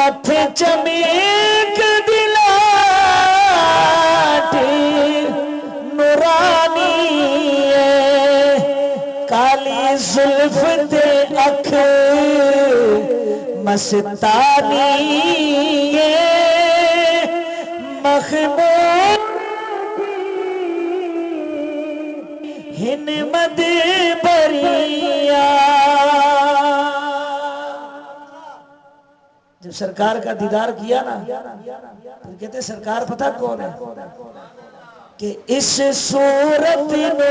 ماتھے چمیک دلاٹی نورانی ہے کالی زلف تے اکھ مستانی ہے مخمور ہن مد بریا جب سرکار کا دیدار کیا نا تو کہتے سرکار پتہ کون ہے کہ اس صورت میں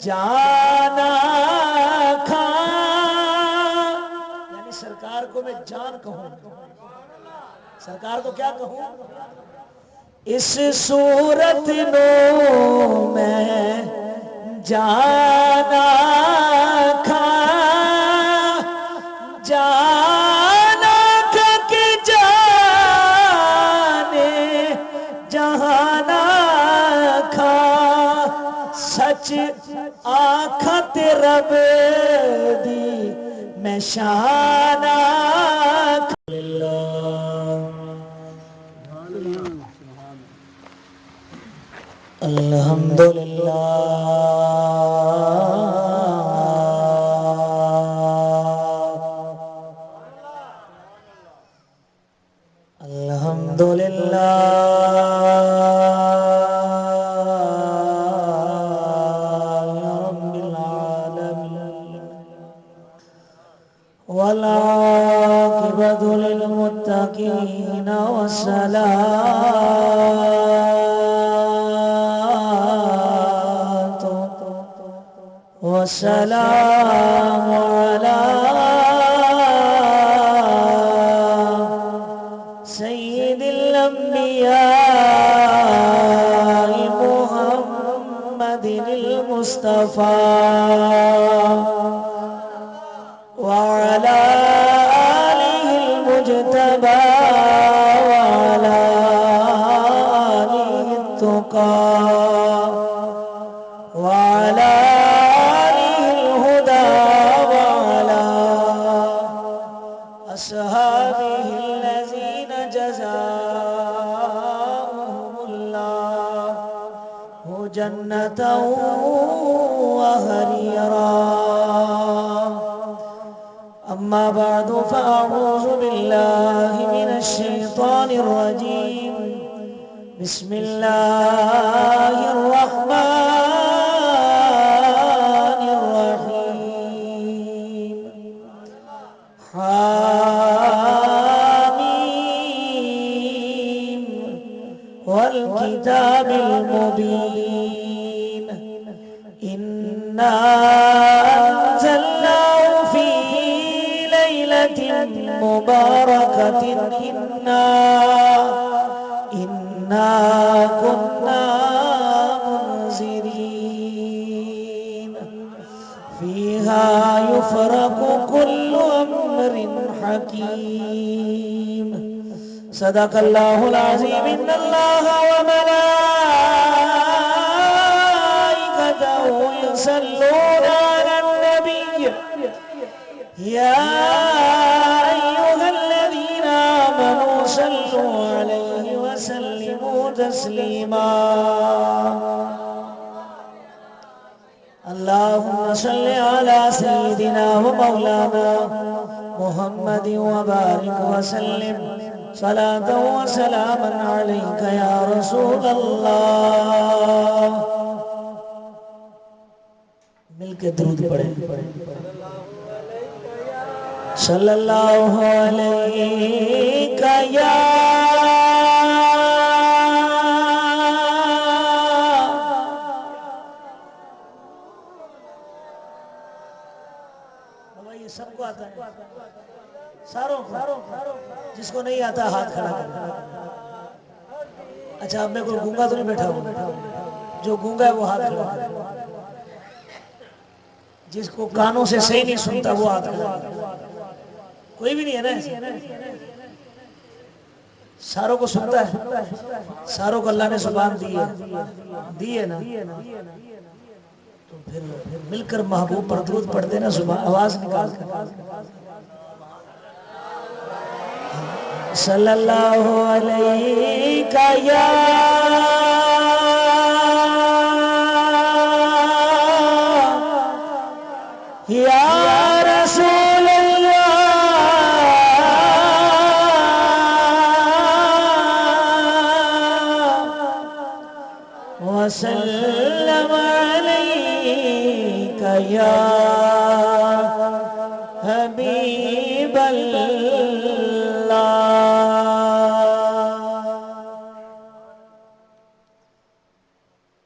جانا کھا یعنی سرکار کو میں جان کہوں سرکار کو کیا کہوں اس صورت میں جانا کھا جانا کھا کے جانے جہانا کھا سچ آنکھت رب دی میں شانہ الحمدللہ الحمدللہ رب العالمین والعاقبۃ للمتقین والسلام على سيد الأنبياء محمد المصطفى وعلى آله المجتبى وعلى آله التقى وعلى أصحابه الذين جزاهم الله جنة وهريرا أما بعد فأعوذ بالله من الشيطان الرجيم بسم الله الرحمن الرحيم والكتاب المبين إنا أنزلناه في ليلة مباركة إنا كنا منذرين فيها يفرق كل أمر حكيم صدق الله العظيم إن الله وملائكته يصلون على النبي يا أيها الذين آمنوا صلوا عليه وسلموا تسليما اللهم صل على سيدنا ومولانا محمد وبارك وسلم صلاة وسلاما عليك يا رسول الله مل کے درود پڑھیں صلی اللہ علیہ یا یہ سب کو آتا ہے ساروں کو جس کو نہیں آتا ہاتھ کھڑا کر اچھا اب میں کوئی گونگا تو نہیں بیٹھا ہوں جو گونگا ہے وہ ہاتھ کھڑا کر جس کو کانوں سے صحیح نہیں سنتا وہ ہاتھ کھڑا کر کوئی بھی نہیں ہے نا ساروں کو سنتا ہے ساروں کو اللہ نے زبان دی ہے نا تو پھر مل کر محبوب پر درود پڑھتے نا زبان آواز نکال کر صلی اللہ علیہ یا رسول اللہ وسلم علیک یا حبیب اللہ۔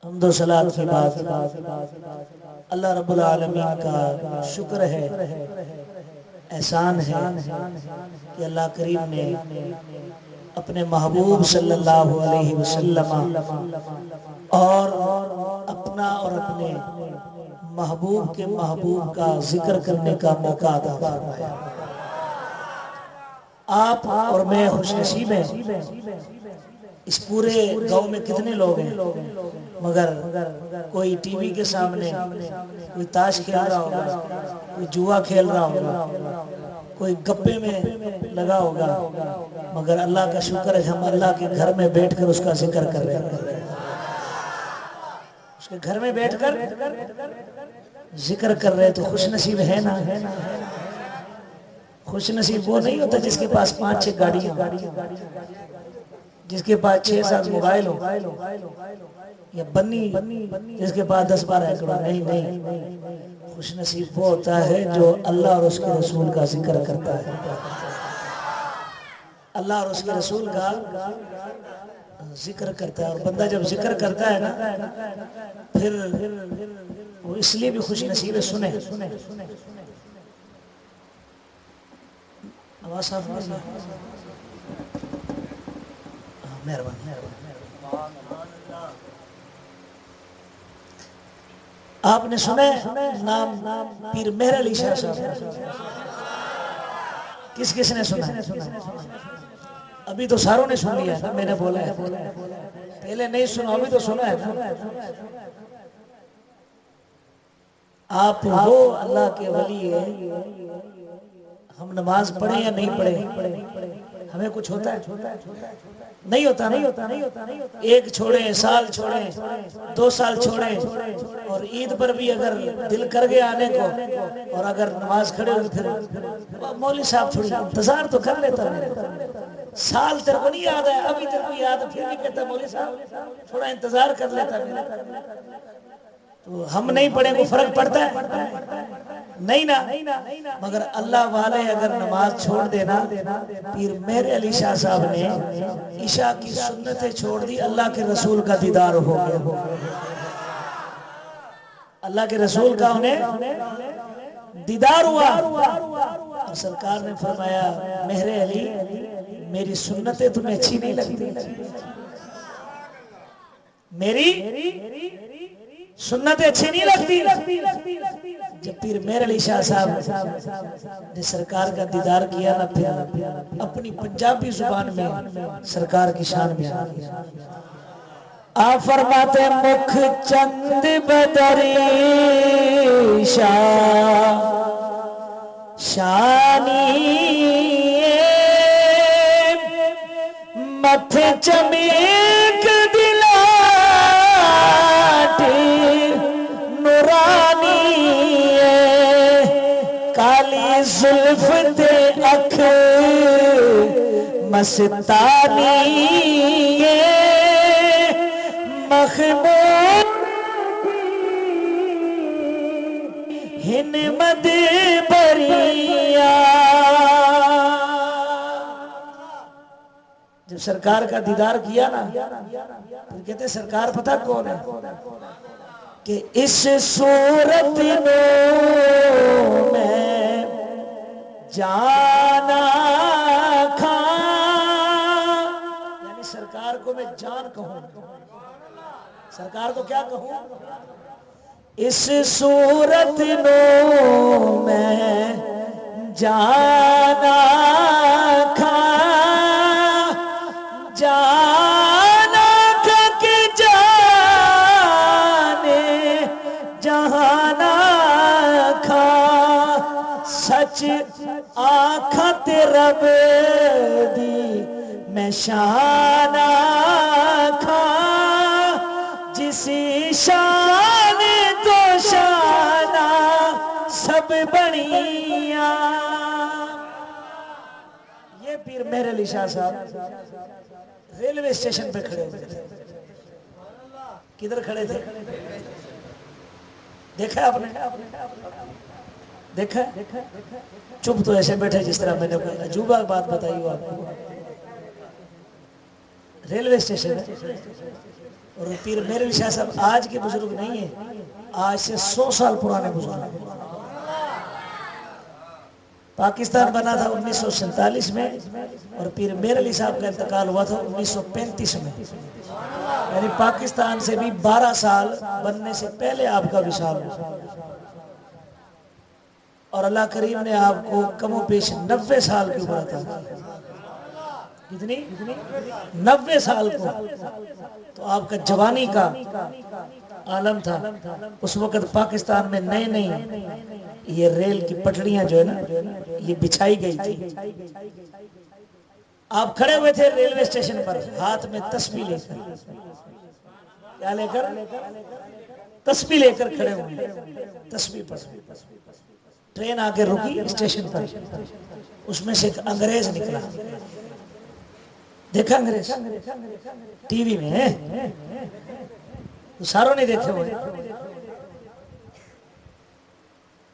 حمد و صلاۃ کی بات اللہ رب العالمین کا شکر ہے، احسان ہے کہ اللہ کریم نے اپنے محبوب صلی اللہ علیہ وسلم اور اپنا اور اپنے محبوب کے محبوب کا ذکر کرنے کا موقع عطا فرمایا۔ آپ اور میں خوش نصیب ہیں۔ اس پورے گاؤں میں کتنے لوگ ہیں، مگر کوئی ٹی وی کے سامنے کوئی تاش کھیل رہا ہوگا، کوئی جوا کھیل رہا ہوگا، کوئی گپے میں لگا ہوگا، مگر اللہ کا شکر ہے ہم اللہ کے گھر میں بیٹھ کر اس کا ذکر کر رہے ہیں، اس کے گھر میں بیٹھ کر ذکر کر رہے تو خوش نصیب ہے نا۔ خوش نصیب وہ نہیں ہوتا جس کے پاس 5-6 گاڑیاں، جس کے پاس 6-7 موبائل ہو، یا بنی جس کے پاس 10-12 ایکڑ۔ نہیں نہیں، خوش نصیب وہ ہوتا ہے جو اللہ اور اس کے رسول کا ذکر کرتا ہے، اللہ اور اس کے رسول کا ذکر کرتا ہے۔ اور بندہ جب ذکر کرتا ہے نا پھر وہ اس لیے بھی خوش نصیب ہے۔ سنیں آواز صاف نہیں ہے؟ مہربانی۔ آپ نے سنا نام پیر مہر علی شاہ صاحب؟ کس نے سنا؟ ابھی تو ساروں نے سن لیا نا، میں نے بولا ہے پہلے نہیں سنا، ابھی تو سنا ہے نا۔ آپ وہ اللہ کے ولی ہیں، ہم نماز پڑھیں یا نہیں پڑھیں ہمیں کچھ ہوتا ہے؟ نہیں ہوتا نا۔ ایک چھوڑیں، سال چھوڑیں، 2 سال چھوڑیں، اور عید پر بھی اگر دل کر گیا آنے کو اور اگر نماز کھڑے ہوئے پھر مولوی صاحب تھوڑی انتظار تو کر لیتا ہے، سال تیرے کو نہیں یاد ہے، ابھی تیرے کو یاد ہے، پھر بھی کہتا مولوی صاحب تھوڑا انتظار کر لیتا ہے۔ تو ہم نہیں پڑھیں کو فرق پڑتا ہے؟ نہیں نا۔ مگر اللہ والے اگر نماز چھوڑ دینا، پیر مہر علی شاہ صاحب نے عشاء کی سنتیں چھوڑ دی، اللہ کے رسول کا دیدار ہو گیا۔ اللہ کے رسول کا انہیں دیدار ہوا، اور سرکار نے فرمایا مہر علی میری سنتیں تمہیں اچھی نہیں لگتی؟ میری سنتیں اچھی نہیں لگتی؟ جب پیر مہر علی شاہ صاحب نے سرکار کا دیدار کیا نا، پھر اپنی پنجابی زبان میں سرکار کی شان بیان کیا۔ آپ فرماتے مکھ چند بدری شانی متھ چمیک دلاٹی نورانی کالی زلف تے اکھ مستانی مخمور ہن مد بریا۔ جب سرکار کا دیدار کیا نا پھر کہتے سرکار پتہ کون ہے؟ کہ اس صورت میں جانا کھا، یعنی سرکار کو میں جان کہوں، سرکار کو کیا کہوں؟ اس صورت میں جانا کھا، جانا کھا کہ جانے جہانا کھا، سچ آنکھاں تے رب دی میں شان آکھاں جسی شان تو شانہ سب بنیاں. یہ پیر مہر علی شاہ صاحب ریلوے اسٹیشن پہ کھڑے ہوئے تھے. کدھر کھڑے تھے؟ دیکھا آپ نے؟ دیکھا؟ چپ تو ایسے بیٹھے جس طرح میں نے کوئی عجوبہ بات بتائی ہو آپ کو. ریلوے اسٹیشن ہے. اور پیر مہر علی شاہ صاحب آج کے بزرگ نہیں ہیں، آج سے 100 سال پرانے بزرگ ہیں. پاکستان بنا تھا 1947 میں اور پیر مہر علی صاحب کا انتقال ہوا تھا 1935 میں. یعنی پاکستان سے بھی 12 سال بننے سے پہلے آپ کا وصال ہوا. اور اللہ کریم نے آپ کو کم و بیش 90 سال کی عمر عطا کی. کتنی؟ 90 سال کو. تو آپ کا جوانی کا عالم تھا. اس وقت پاکستان میں نئے نئے یہ ریل کی پٹڑیاں جو ہے نا یہ بچھائی گئی تھی. آپ کھڑے ہوئے تھے ریلوے اسٹیشن پر ہاتھ میں تسبیح لے کر. کیا لے کر؟ تسبیح لے کر کھڑے ہوئے. تسبیح پڑھ. ٹرین آ کے رکی اسٹیشن پر. اس میں سے ایک انگریز نکلا. دیکھا انگریز؟ ٹی وی میں ساروں نے دیکھے ہوئے.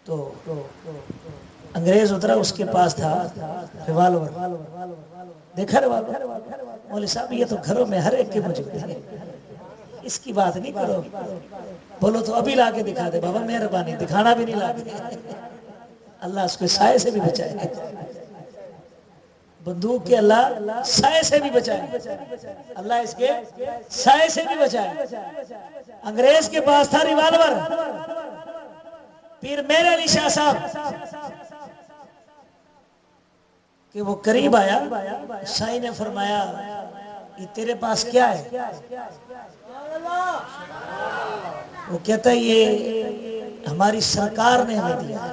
تو انگریز اترا. اس کے پاس تھا ریوالور. دیکھا ریوالور؟ مولوی صاحب یہ تو گھروں میں ہر ایک کے موجود ہے، اس کی بات نہیں کرو. بولو تو ابھی لا کے دکھا دے. بابا مہربانی دکھانا بھی نہیں لا کے. اللہ اس کے سائے سے بھی بچائے. بندوق کے اللہ سائے سے بھی بچائے. اللہ اس کے سائے سے بھی بچائے. انگریز کے پاس تھا ریوالور. پیر مہر علی شاہ صاحب کہ وہ قریب آیا. شاہی نے فرمایا یہ تیرے پاس کیا ہے؟ وہ کہتا ہے یہ ہماری سرکار نے ہمیں دیا،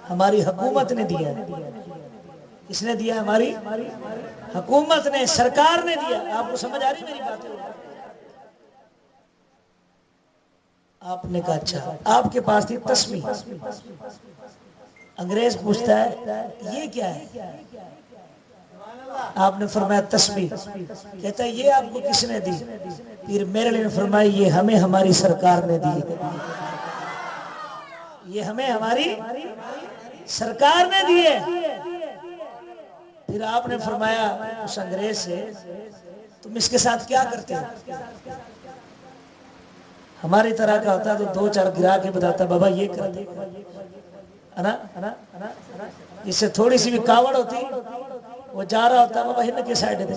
ہماری حکومت نے دیا. کس نے دیا؟ ہماری حکومت نے، سرکار نے دیا. آپ کو سمجھ آ رہی میری باتیں؟ آپ نے کہا اچھا. آپ کے پاس تھی تسبیح. انگریز پوچھتا ہے یہ کیا ہے؟ آپ نے فرمایا تسبیح. کہتا ہے یہ آپ کو کس نے دی؟ پھر میرے لیے فرمایا یہ ہمیں ہماری سرکار نے دی. یہ ہمیں ہماری سرکار نے دی ہے. پھر آپ نے فرمایا اس انگریز سے تم اس کے ساتھ کیا کرتے ہو؟ ہماری طرح کا ہوتا تو 2-4 گرا کے بتاتا بابا یہ کرتے ہے نا. جس سے تھوڑی سی بھی کاوڑ ہوتی وہ جا رہا ہوتا بابا ہند کے سائڈ دے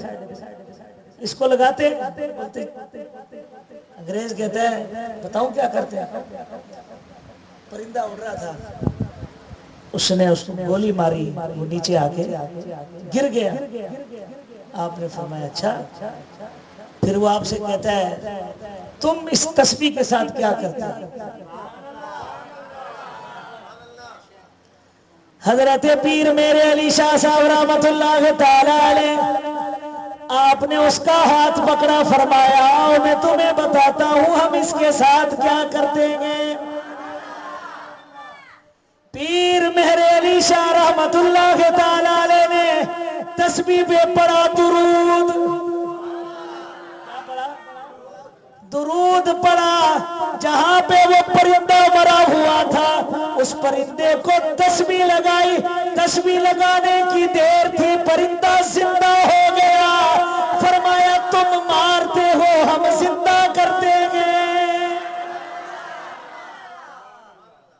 اس کو لگاتے بولتے. انگریز کہتا ہے بتاؤں کیا کرتے ہیں؟ پرندہ اڑ رہا تھا، اس نے اس کو گولی ماری، وہ نیچے آ کے گر گیا. آپ نے فرمایا اچھا. پھر وہ آپ سے کہتا ہے تم اس تسبیح کے ساتھ کیا کرتے ہو؟ حضرت پیر میرے علی شاہ صاحب رحمت اللہ تعالی علیہ آپ نے اس کا ہاتھ پکڑا. فرمایا میں تمہیں بتاتا ہوں ہم اس کے ساتھ کیا کرتے ہیں. پیر مہر علی شاہ رحمت اللہ تعالی علیہ نے تسبیح پہ پڑھا درود. درود پڑھا. جہاں پہ وہ پرندہ مرا ہوا تھا اس پرندے کو تسبیح لگائی. تسبیح لگانے کی دیر تھی پرندہ زندہ ہو گیا. فرمایا تم مارتے ہو ہم زندہ کرتے ہیں.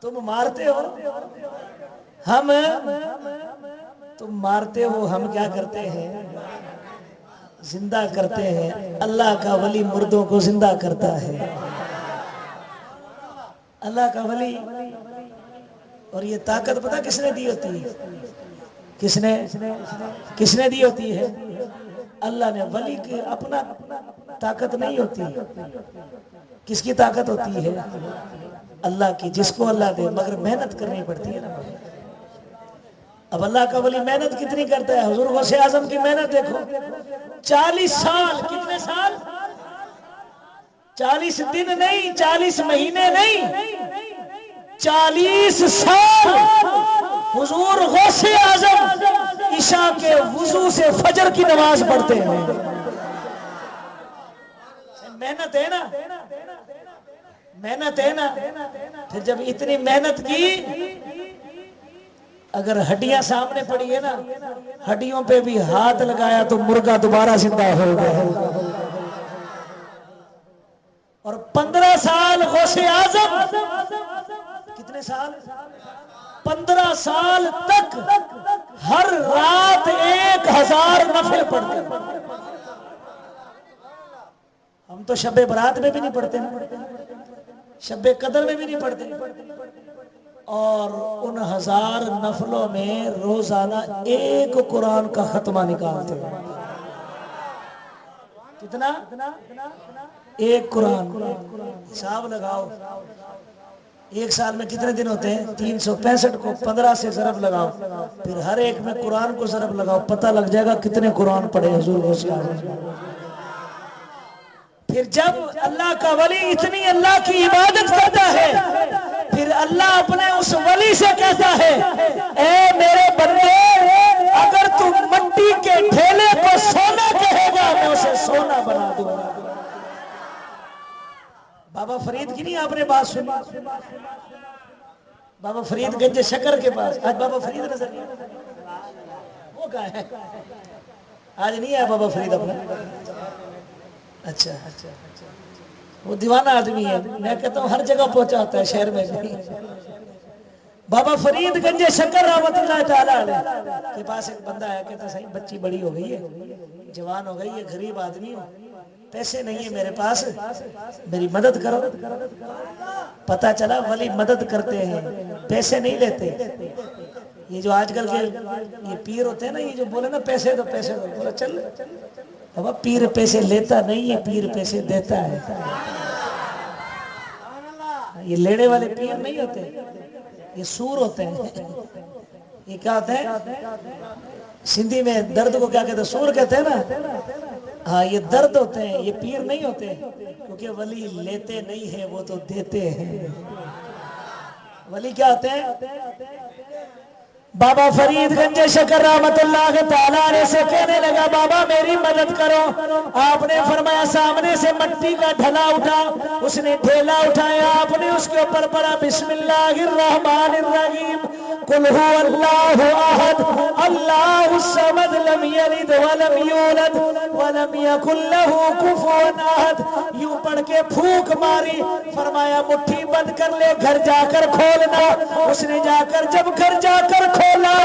تم مارتے ہو ہم، تم مارتے ہو ہم کیا کرتے ہیں؟ زندہ کرتے ہیں. اللہ کا ولی مردوں کو زندہ کرتا ہے. اللہ کا ولی. اور یہ طاقت پتہ کس نے دی ہوتی ہے؟ کس نے دی ہوتی ہے؟ اللہ نے. ولی کی اپنا طاقت نہیں ہوتی. کس کی طاقت ہوتی ہے؟ اللہ کی. جس کو اللہ دے، مگر محنت کرنی پڑتی ہے نا. اب اللہ کا ولی محنت کتنی کرتا ہے؟ حضور غوث اعظم کی محنت دیکھو، 40 سال، کتنے سال؟ 40 دن نہیں، 40 مہینے نہیں، 40 سال حضور غوث اعظم عشاء کے وضو سے فجر کی نماز پڑھتے ہیں۔ محنت ہے نا، محنت ہے نا۔ پھر جب اتنی محنت کی، اگر ہڈیاں سامنے پڑی ہے نا، ہڈیوں پہ بھی ہاتھ لگایا تو مرغا دوبارہ زندہ ہو گیا۔ اور 15 سال غوث اعظم، کتنے سال؟ 15 سال تک ہر رات 1000 نفل پڑھتے ہیں۔ ہم تو شب برات میں بھی نہیں پڑھتے، شب قدر میں بھی نہیں پڑھتے، اور ان 1000 نفلوں میں روزانہ ایک قرآن کا ختمہ نکالتے ہیں۔ کتنا؟ ایک قرآن۔ حساب لگاؤ، ایک سال میں کتنے دن ہوتے ہیں؟ 365 کو 15 سے ضرب لگاؤ، پھر ہر ایک میں قرآن کو ضرب لگاؤ، پتہ لگ جائے گا کتنے قرآن پڑھے حضور غوث اعظم۔ پھر جب اللہ کا ولی اتنی اللہ کی عبادت کرتا ہے، پھر اللہ اپنے اس ولی سے کہتا ہے، اے میرے بندے، اگر تم مٹی کے ڈھیلے کو سونا کہے گا میں اسے سونا بنا دوں گا۔ بابا فرید کی نہیں آپ نے بات سنی؟ بابا فرید گنج شکر کے پاس، آج بابا فرید نظر نہیں، وہ کہاں ہے؟ آج نہیں ہے بابا فرید اپنا؟ اچھا، وہ دیوانہ آدمی ہے، میں کہتا ہوں ہر جگہ پہنچا ہوتا ہے شہر میں بھی۔ بابا فرید گنج شکر رحمت اللہ تعالیٰ علیہ کے پاس ایک بندہ ہے، کہتا صحیح بچی بڑی ہو گئی ہے، جوان ہو گئی ہے، غریب آدمی ہوں، پیسے نہیں ہے میرے پاس، میری مدد کرو۔ پتہ چلا ولی مدد کرتے ہیں، پیسے نہیں لیتے۔ یہ جو آج کل کے یہ پیر ہوتے ہیں نا، یہ جو بولے نا پیسے دو پیسے دو، بولا چل بابا پیر پیسے لیتا نہیں ہے، پیر پیسے دیتا ہے۔ یہ لیڑے والے پیر نہیں ہوتے، یہ سور ہوتے ہیں۔ یہ کیا ہوتے ہیں؟ سندھی میں درد کو کیا کہتے ہیں؟ سور کہتے ہیں نا۔ ہاں یہ درد ہوتے ہیں، یہ پیر نہیں ہوتے، کیونکہ ولی لیتے نہیں ہیں، وہ تو دیتے ہیں۔ ولی کیا ہوتے ہیں؟ بابا فرید گنج شکر رحمت اللہ تعالیٰ علیہ سے کہنے لگا بابا میری مدد کرو۔ آپ نے فرمایا سامنے سے مٹی کا ڈھلا اٹھا، اس نے ڈھیلا اٹھایا، آپ نے اس کے اوپر پڑھا بسم اللہ الرحمن الرحیم، قل هو اللہ احد اللہ الصمد لم یلد ولم یولد ولم یکن له کفوا احد۔ یوں پڑھ کے پھونک ماری، فرمایا مٹھی بند کر لے، گھر جا کر کھولنا۔ اس نے جا کر جب گھر جا کر کھولا،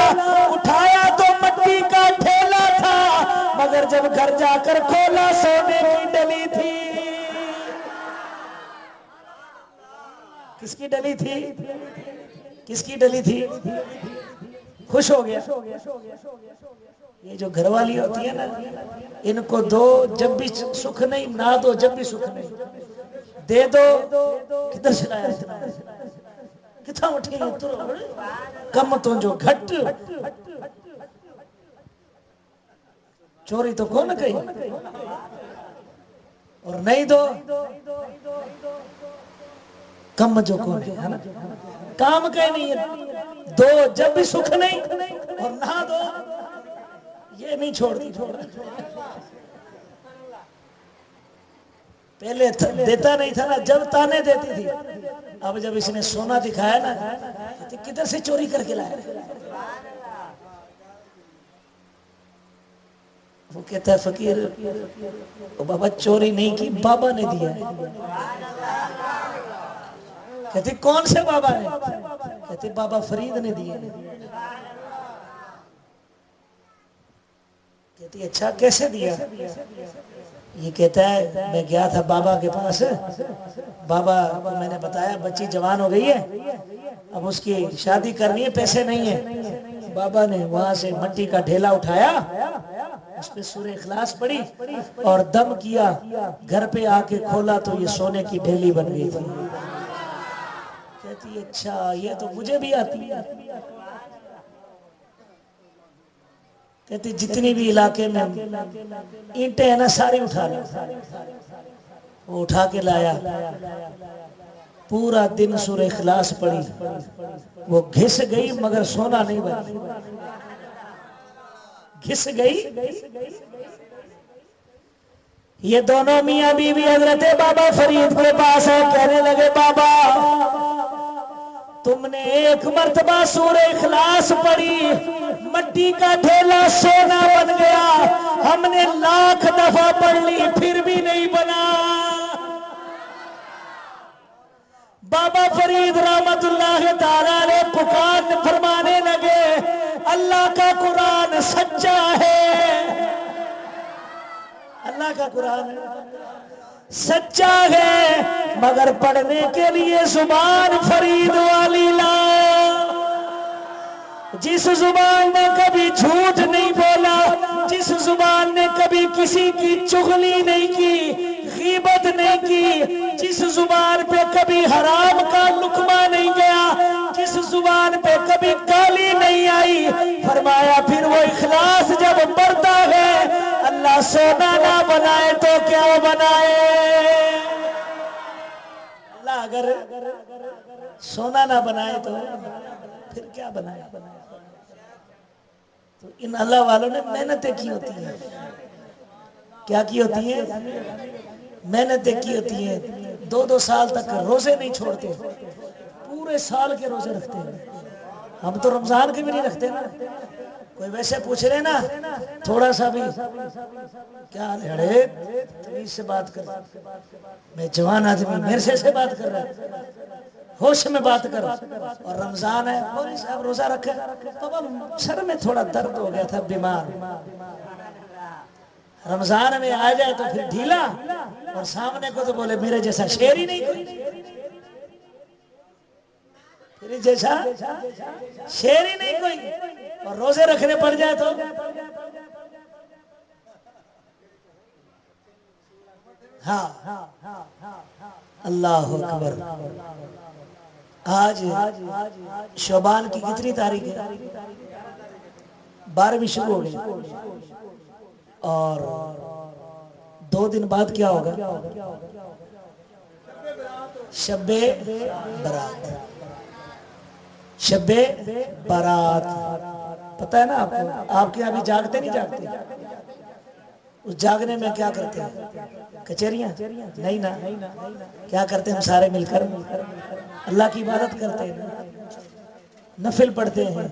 اٹھایا تو مٹی کا ٹھیلا تھا، مگر جب گھر جا کر کھولا سونے کی ڈلی تھی۔ کس کی ڈلی تھی؟ کس کی ڈلی تھی؟ خوش ہو گیا۔ یہ جو گھر والی ہوتی ہے نا، ان کو دو جب بھی سکھ نہیں، نہ دو جب بھی سکھ نہیں، دے دو کدھر سے لایا اتنا، کتنا اٹھی کم تو جو گھٹ، چوری تو کون کہی، اور نہیں دو کم جو کون ہے نا، کام کہیں نہیں ہے، دو جب بھی سکھ نہیں اور نہ دو یہ نہیں چھوڑتی۔ پہلے دیتا نہیں تھا نا، جب تانے دیتی تھی، اب جب اس نے سونا دکھایا نا، کدھر سے چوری کر کے لایا؟ وہ کہتا ہے فقیر بابا چوری نہیں کی، بابا نے دیا ہے۔ کہتے کون سے بابا نے؟ کہتے بابا فرید نے دیا ہے۔ کہتی اچھا کیسے دیا؟ یہ کہتا ہے میں گیا تھا بابا کے پاس، بابا کو میں نے بتایا بچی جوان ہو گئی ہے، اب اس کی شادی کرنی ہے، پیسے نہیں ہیں۔ بابا نے وہاں سے مٹی کا ڈھیلا اٹھایا، اس پہ سورہ اخلاص پڑھی اور دم کیا، گھر پہ آ کے کھولا تو یہ سونے کی ڈھیلی بن گئی تھی۔ کہتی اچھا یہ تو مجھے بھی آتی ہے۔ کہتی جتنی بھی علاقے میں اینٹیں ہیں نا ساری اٹھا لیں. وہ اٹھا کے لایا, پورا دن سورہ اخلاص پڑھی, وہ گھس گئی مگر سونا نہیں بنی. گھس گئی. یہ دونوں میاں بیوی حضرت بابا فرید کے پاس ہے, کہنے لگے بابا تم نے ایک مرتبہ سورہ اخلاص پڑھی, مٹی کا ڈھیلا سونا بن گیا, ہم نے 1,00,000 دفعہ پڑھ لی پھر بھی نہیں بنا. بابا فرید رحمت اللہ تعالی نے پکار فرمانے لگے اللہ کا قرآن سچا ہے, اللہ کا قرآن سچا ہے, مگر پڑھنے کے لیے زبان فرید والی لا. جس زبان نے کبھی جھوٹ نہیں بولا, جس زبان نے کبھی کسی کی چغلی نہیں کی, غیبت نہیں کی, جس زبان پہ کبھی حرام کا لقمہ نہیں گیا, جس زبان پہ کبھی گالی نہیں آئی, فرمایا پھر وہ اخلاص جب پڑھتا ہے اللہ سونا نہ بنائے تو کیا بنائے. اللہ اگر سونا نہ بنائے تو پھر کیا بنائے. تو ان اللہ والوں نے محنتیں کی ہوتی ہیں. کیا کی ہوتی ہیں؟ محنتیں کی ہوتی ہیں. 2 سال تک روزے نہیں چھوڑتے, پورے سال کے روزے رکھتے ہیں. ہم تو رمضان کے بھی نہیں رکھتے نا. کوئی ویسے پوچھ رہے نا تھوڑا سا بھی کیا لڑے تمیز سے بات کر, میں جوان آدمی میرے سے بات کر رہا ہے, ہوش میں بات کر. اور رمضان ہے مولوی صاحب روزہ رکھے, تو سر میں تھوڑا درد ہو گیا تھا, بیمار. رمضان میں آ جائے تو پھر ڈھیلا, اور سامنے کو تو بولے میرے جیسا شیر ہی نہیں کوئی, میرے جیسا شیر ہی نہیں کوئی, اور روزے رکھنے پڑ جائے تو ہاں. اللہ اکبر. آج شعبان کی کتنی تاریخ ہے؟ 12ویں شروع ہو گئی, اور 2 دن بعد کیا ہوگا؟ شب برات. شب برات پتہ ہے نا آپ کو؟ آپ کے ابھی جاگتے نہیں جاگتے؟ اس جاگنے میں کیا کرتے ہیں؟ کچہریاں نہیں نا. کیا کرتے ہیں ہم سارے مل کر؟ اللہ کی عبادت کرتے ہیں, نفل پڑھتے ہیں,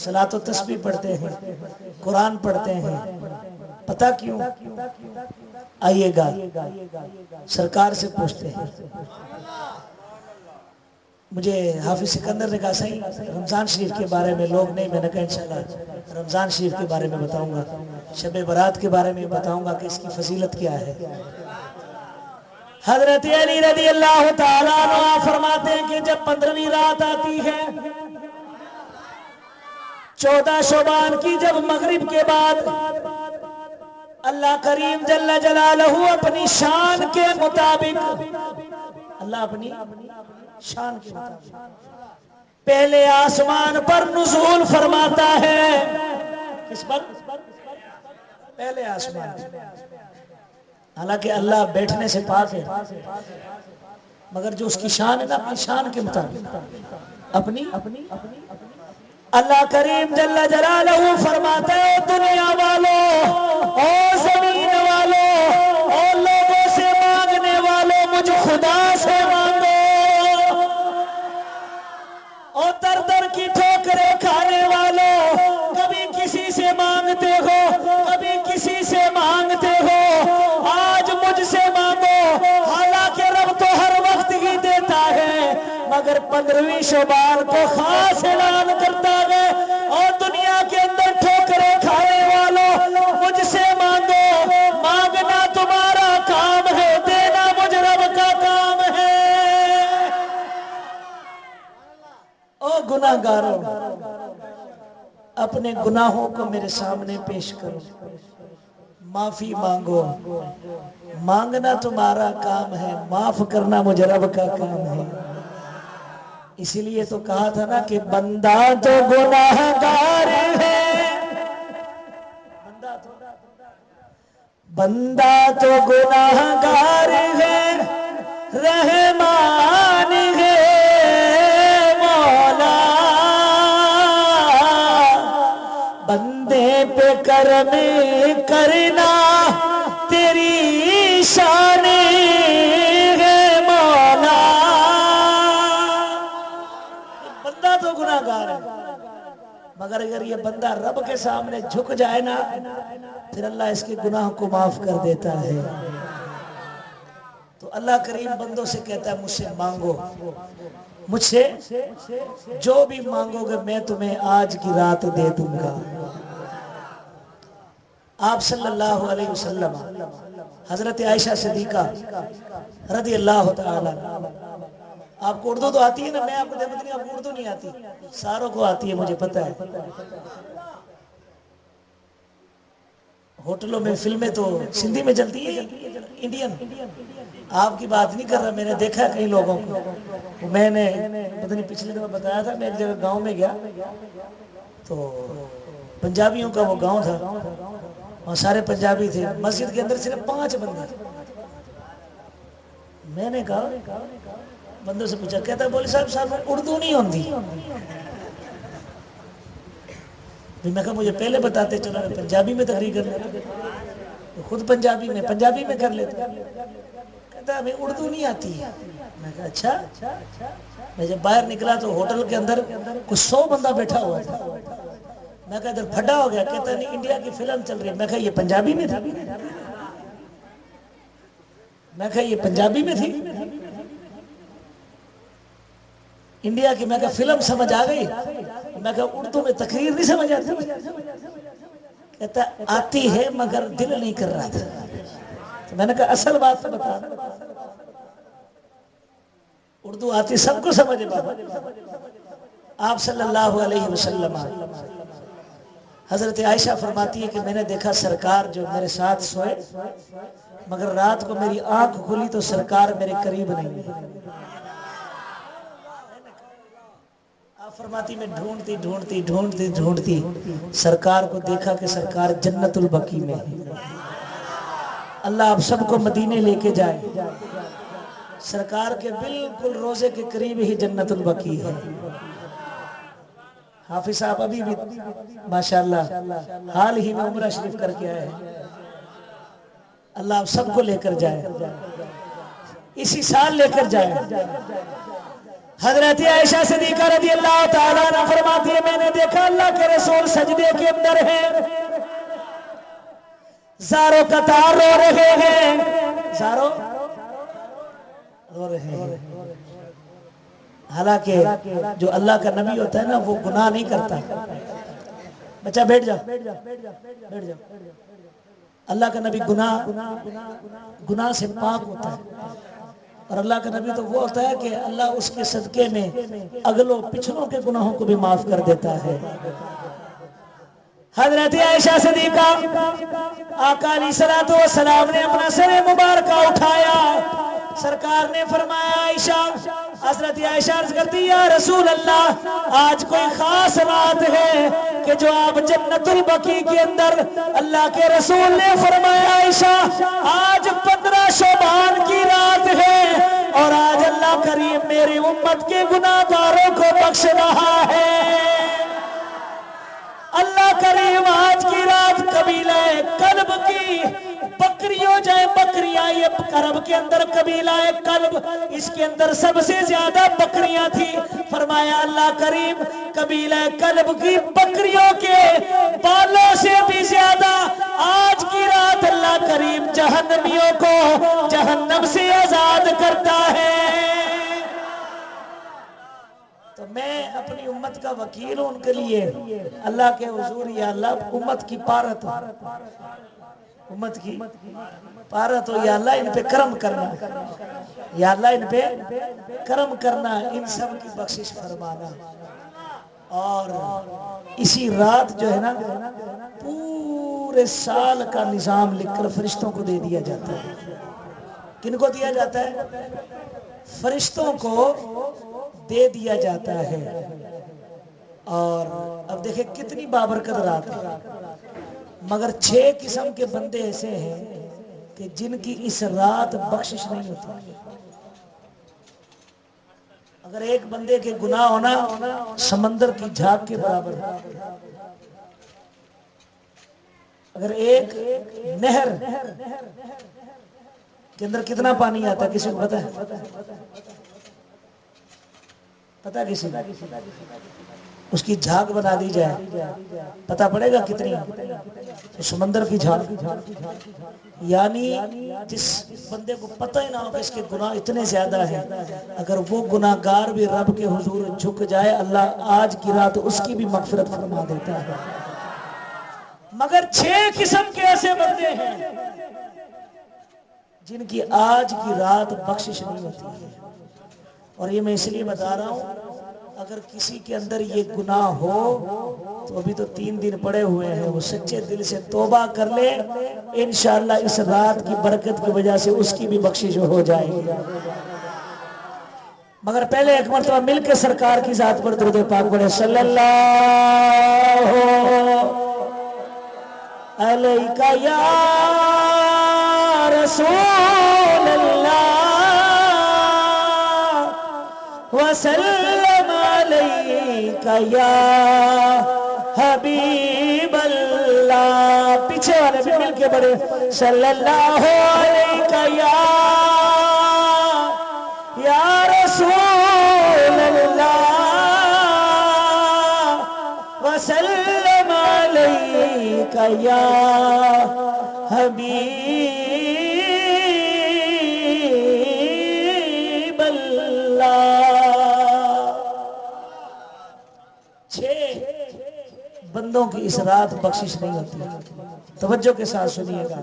صلاۃ و تسبیح پڑھتے ہیں, قرآن پڑھتے ہیں. پتہ کیوں؟ آئیے گا سرکار سے پوچھتے ہیں. مجھے حافظ سکندر نے کہا صحیح رمضان شریف کے بارے میں لوگ نہیں, میں نے کہا انشاءاللہ رمضان شریف کے بارے میں بتاؤں گا, شب برات کے بارے میں بتاؤں گا کہ اس کی فضیلت کیا ہے. حضرت علی رضی اللہ تعالیٰ عنہ فرماتے ہیں کہ جب 15ویں رات آتی ہے 14 شعبان کی, جب مغرب کے بعد اللہ کریم جل جلالہ اپنی شان کے مطابق, اللہ اپنی شان کے مطابق پہلے آسمان پر نزول فرماتا ہے. کس پر؟ پہلے آسمان. حالانکہ اللہ بیٹھنے سے پاک ہے, مگر جو اس کی شان ہے نا اپنی شان کے مطابق اپنی اللہ کریم جل جلالہ فرماتا ہے دنیا والوں اور زمین والوں اور لوگوں سے مانگنے والوں مجھ خدا سے مانگو, اور در در کی ٹھوکریں کھانے والوں کبھی کسی سے مانگتے ہو کبھی کسی سے مانگتے ہو, آج مجھ سے مانگو. حالانکہ رب تو ہر وقت ہی دیتا ہے, مگر 15ویں شعبان کو خاص اعلان کرتا ہے اور دنیا کے اندر ٹھوکریں کھانے والوں مجھ سے مانگو. مانگنا تمہارا کام ہے, دینا مجھ رب کا کام ہے. او گناہگاروں اپنے گناہوں کو میرے سامنے پیش کرو, معافی مانگو. مانگنا تمہارا کام ہے, معاف کرنا مجھ رب کا کام ہے. اسی لیے تو کہا تھا نا کہ بندہ تو گناہگار ہے بندہ تو گناہگار ہے رحمان ہے مولا، بندے پہ کرم کرنا تیری شان ہے مولا۔ بندہ تو گناہگار ہے، مگر اگر یہ بندہ رب کے سامنے جھک جائے نا، پھر اللہ اس کے گناہ کو معاف کر دیتا ہے۔ تو اللہ کریم بندوں سے کہتا ہے مجھ سے مانگو، مجھ سے جو بھی مانگو گے میں تمہیں آج کی رات دے دوں گا۔ آپ صلی اللہ علیہ وسلم حضرت عائشہ صدیقہ رضی اللہ تعالی، آپ کو اردو تو آتی ہے نا؟ میں آپ کو دیکھتا نہیں، آپ کو اردو نہیں آتی، ساروں کو آتی ہے مجھے پتہ ہے۔ ہوٹلوں میں فلمیں تو سندھی میں چلتی ہے انڈین، آپ کی بات نہیں کر رہا، میں نے دیکھا کئی لوگوں کو۔ میں نے پتہ نہیں پچھلے دفعہ بتایا تھا، میں ایک جگہ گاؤں میں گیا تو پنجابیوں کا وہ گاؤں تھا، اور سارے پنجابی تھے، مسجد کے اندر صرف 5 بندے۔ میں نے کہا بندوں سے پوچھا، کہتا ہے بولے صاحب اردو نہیں ہوتی۔ میں کہا مجھے پہلے بتاتے چلو میں پنجابی میں تقریر کر لیتا، خود پنجابی میں کر لیتا۔ کہتا ہمیں اردو نہیں آتی ہے۔ میں کہا اچھا۔ میں جب باہر نکلا تو ہوٹل کے اندر کچھ 100 بندہ بیٹھا ہوا تھا۔ میں کہا ادھر پھڈا ہو گیا، کہتا نہیں انڈیا کی فلم چل رہی ہے۔ میں کہا یہ پنجابی میں تھی؟ میں کہا یہ پنجابی میں تھی انڈیا کی؟ میں کہا فلم سمجھ آ گئی؟ میں کہا اردو میں تقریر نہیں سمجھ آتی؟ کہتا آتی ہے مگر دل نہیں کر رہا تھا۔ تو میں نے کہا اصل بات تو بتا، اردو آتی سب کو سمجھے بابا۔ آپ صلی اللہ علیہ وسلم، حضرت عائشہ فرماتی ہے کہ میں نے دیکھا سرکار جو میرے ساتھ سوئے، مگر رات کو میری آنکھ کھلی تو سرکار میرے قریب نہیں۔ آپ فرماتی میں ڈھونڈتی سرکار کو دیکھا کہ سرکار جنت البقیع میں ہے۔ اللہ آپ سب کو مدینے لے کے جائے، سرکار کے بالکل روزے کے قریب ہی جنت البقیع ہے۔ حافظ صاحب ابھی بھی ماشاءاللہ حال ہی میں عمرہ شریف کر کے آئے ہیں، اللہ آپ سب کو لے کر جائے، اسی سال لے کر جائے۔ حضرت عائشہ صدیقہ رضی اللہ تعالیٰ عنہ فرماتی ہے میں نے دیکھا اللہ کے رسول سجدے کے اندر ہیں، زاروں قطار رو رہے ہیں، زاروں رو رہے ہیں۔ حالانکہ جو اللہ کا نبی ہوتا ہے نا وہ گناہ نہیں کرتا۔ بچہ بیٹھ جا، بیٹھ جا۔ اللہ کا نبی گناہ سے پاک ہوتا ہے، اور اللہ کا نبی تو وہ ہوتا ہے کہ اللہ اس کے صدقے میں اگلوں پچھلوں کے گناہوں کو بھی معاف کر دیتا ہے۔ حضرت عائشہ صدیقہ آقا علیہ الصلوۃ والسلام نے اپنا سر مبارکہ اٹھایا، سرکار نے فرمایا عائشہ، حضرت عائشہ عرض کرتی یا رسول اللہ آج کوئی خاص رات ہے کہ جو آپ جنت البقیع کے اندر؟ اللہ کے رسول نے فرمایا عائشہ آج 15 شعبان کی رات ہے، اور آج اللہ کریم میری امت کے گناہ گاروں کو بخش رہا ہے۔ اللہ کریم آج کی رات قبیلہ کلب کی بکریوں جائے بکریاں، یہ عرب کے اندر قبیلہ کلب، اس کے اندر سب سے زیادہ بکریاں تھی۔ فرمایا اللہ کریم قبیلہ کلب کی بکریوں کے بالوں سے بھی زیادہ آج کی رات اللہ کریم جہنمیوں کو جہنم سے آزاد کرتا ہے۔ تو میں اپنی امت کا وکیل ہوں ان کے لیے، اللہ کے حضور یا اللہ امت کی پارت ہو، امت کی پارت ہو، یا اللہ ان پہ کرم کرنا، یا اللہ ان پہ کرم کرنا، ان سب کی بخشش فرمانا۔ اور اسی رات جو ہے نا پورے سال کا نظام لکھ کر فرشتوں کو دے دیا جاتا ہے۔ کن کو دیا جاتا ہے؟ فرشتوں کو دے دیا جاتا ہے۔ اور اب دیکھیں کتنی بابرکت رات ہے، مگر 6 قسم کے بندے ایسے ہیں کہ جن کی اس رات بخشش نہیں ہوتی. اگر ایک بندے کے گناہ ہونا سمندر کی جھاگ کے برابر ہے. اگر ایک نہر کے اندر کتنا پانی آتا ہے کسی کو پتا ہے؟ پتا کسی کو؟ اس کی جھاگ بنا دی جائے پتا پڑے گا کتنی؟ تو سمندر کی جھاگ. یعنی جس بندے کو پتہ ہی نہ ہو کہ اس کے گناہ اتنے زیادہ ہیں، اگر وہ گناہگار بھی رب کے حضور جھک جائے اللہ آج کی رات اس کی بھی مغفرت فرما دیتا ہے. مگر 6 قسم کے ایسے بندے ہیں جن کی آج کی رات بخشش نہیں ہوتی ہے. اور یہ میں اس لیے بتا رہا ہوں اگر کسی کے اندر یہ گناہ ہو تو ابھی تو 3 دن پڑے ہوئے ہیں، وہ سچے دل سے توبہ کر لے انشاءاللہ اس رات کی برکت کی وجہ سے اس کی بھی بخشش ہو جائے گی. مگر پہلے ایک مرتبہ مل کے سرکار کی ذات پر درود پاک پڑھے صلی اللہ علیکہ یا رسول اللہ وسلم علیکہ یا حبیب اللہ. پیچھے والے بھی مل کے بڑھے صلی اللہ علیکہ یا رسول اللہ وسلم علیکہ یا حبیب اللہ. 6 بندوں کی اس رات بخشش نہیں ہوتی. توجہ کے ساتھ سنیے گا،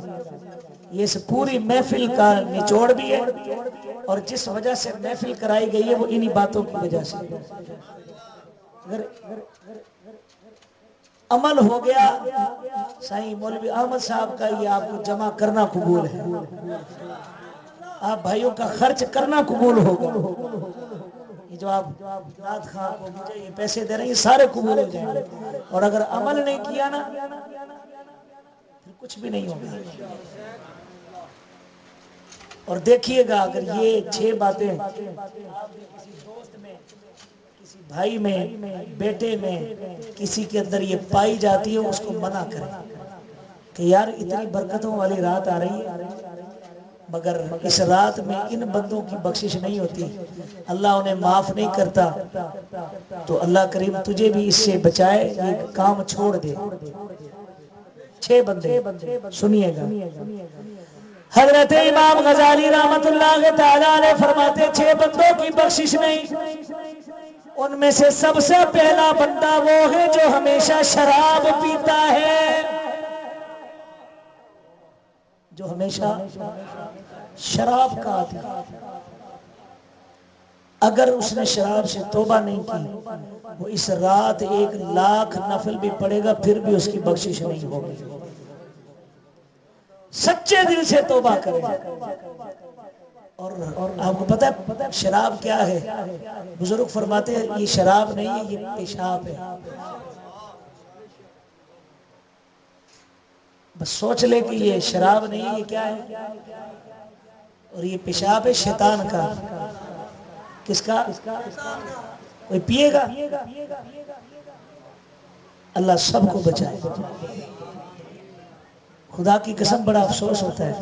یہ اس پوری محفل کا نچوڑ بھی ہے اور جس وجہ سے محفل کرائی گئی ہے وہ انہی باتوں کی وجہ سے. اگر عمل ہو گیا سائیں مولوی احمد صاحب کا یہ آپ کو جمع کرنا قبول ہے، آپ بھائیوں کا خرچ کرنا قبول ہوگا. یہ جو آپ نعت خواہ کو مجھے یہ پیسے دے رہے ہیں یہ سارے قبول ہو جائیں گے. اور اگر عمل نہیں کیا نا پھر کچھ بھی نہیں ہوگا. اور دیکھیے گا اگر یہ 6 باتیں آپ کے کسی دوست میں، کسی بھائی میں، بیٹے میں کسی کے اندر یہ پائی جاتی ہے اس کو منع کریں کہ یار اتنی برکتوں والی رات آ رہی ہے مگر اس رات میں ان بندوں کی بخشش نہیں ہوتی، اللہ انہیں معاف نہیں کرتا، تو اللہ کریم تجھے بھی اس سے بچائے، یہ کام چھوڑ دے. 6 بندے سنیے گا. حضرت امام غزالی رحمت اللہ تعالیٰ علیہ فرماتے 6 بندوں کی بخشش نہیں. ان میں سے سب سے پہلا بندہ وہ ہے جو ہمیشہ شراب پیتا ہے، جو ہمیشہ شراب کا عادی. اگر اس نے شراب سے توبہ نہیں کی وہ اس رات 1,00,000 نفل بھی پڑے گا پھر بھی اس کی بخشش نہیں ہوگی. سچے دل سے توبہ کرے. اور آپ کو پتہ ہے شراب کیا ہے؟ بزرگ فرماتے ہیں یہ شراب نہیں ہے یہ پیشاب ہے. بس سوچ لے کہ یہ شراب نہیں ہے یہ کیا ہے، اور یہ پیشاب ہے شیطان کا. کس کا؟ کوئی پیے گا؟ اللہ سب کو بچائے. خدا کی قسم بڑا افسوس ہوتا ہے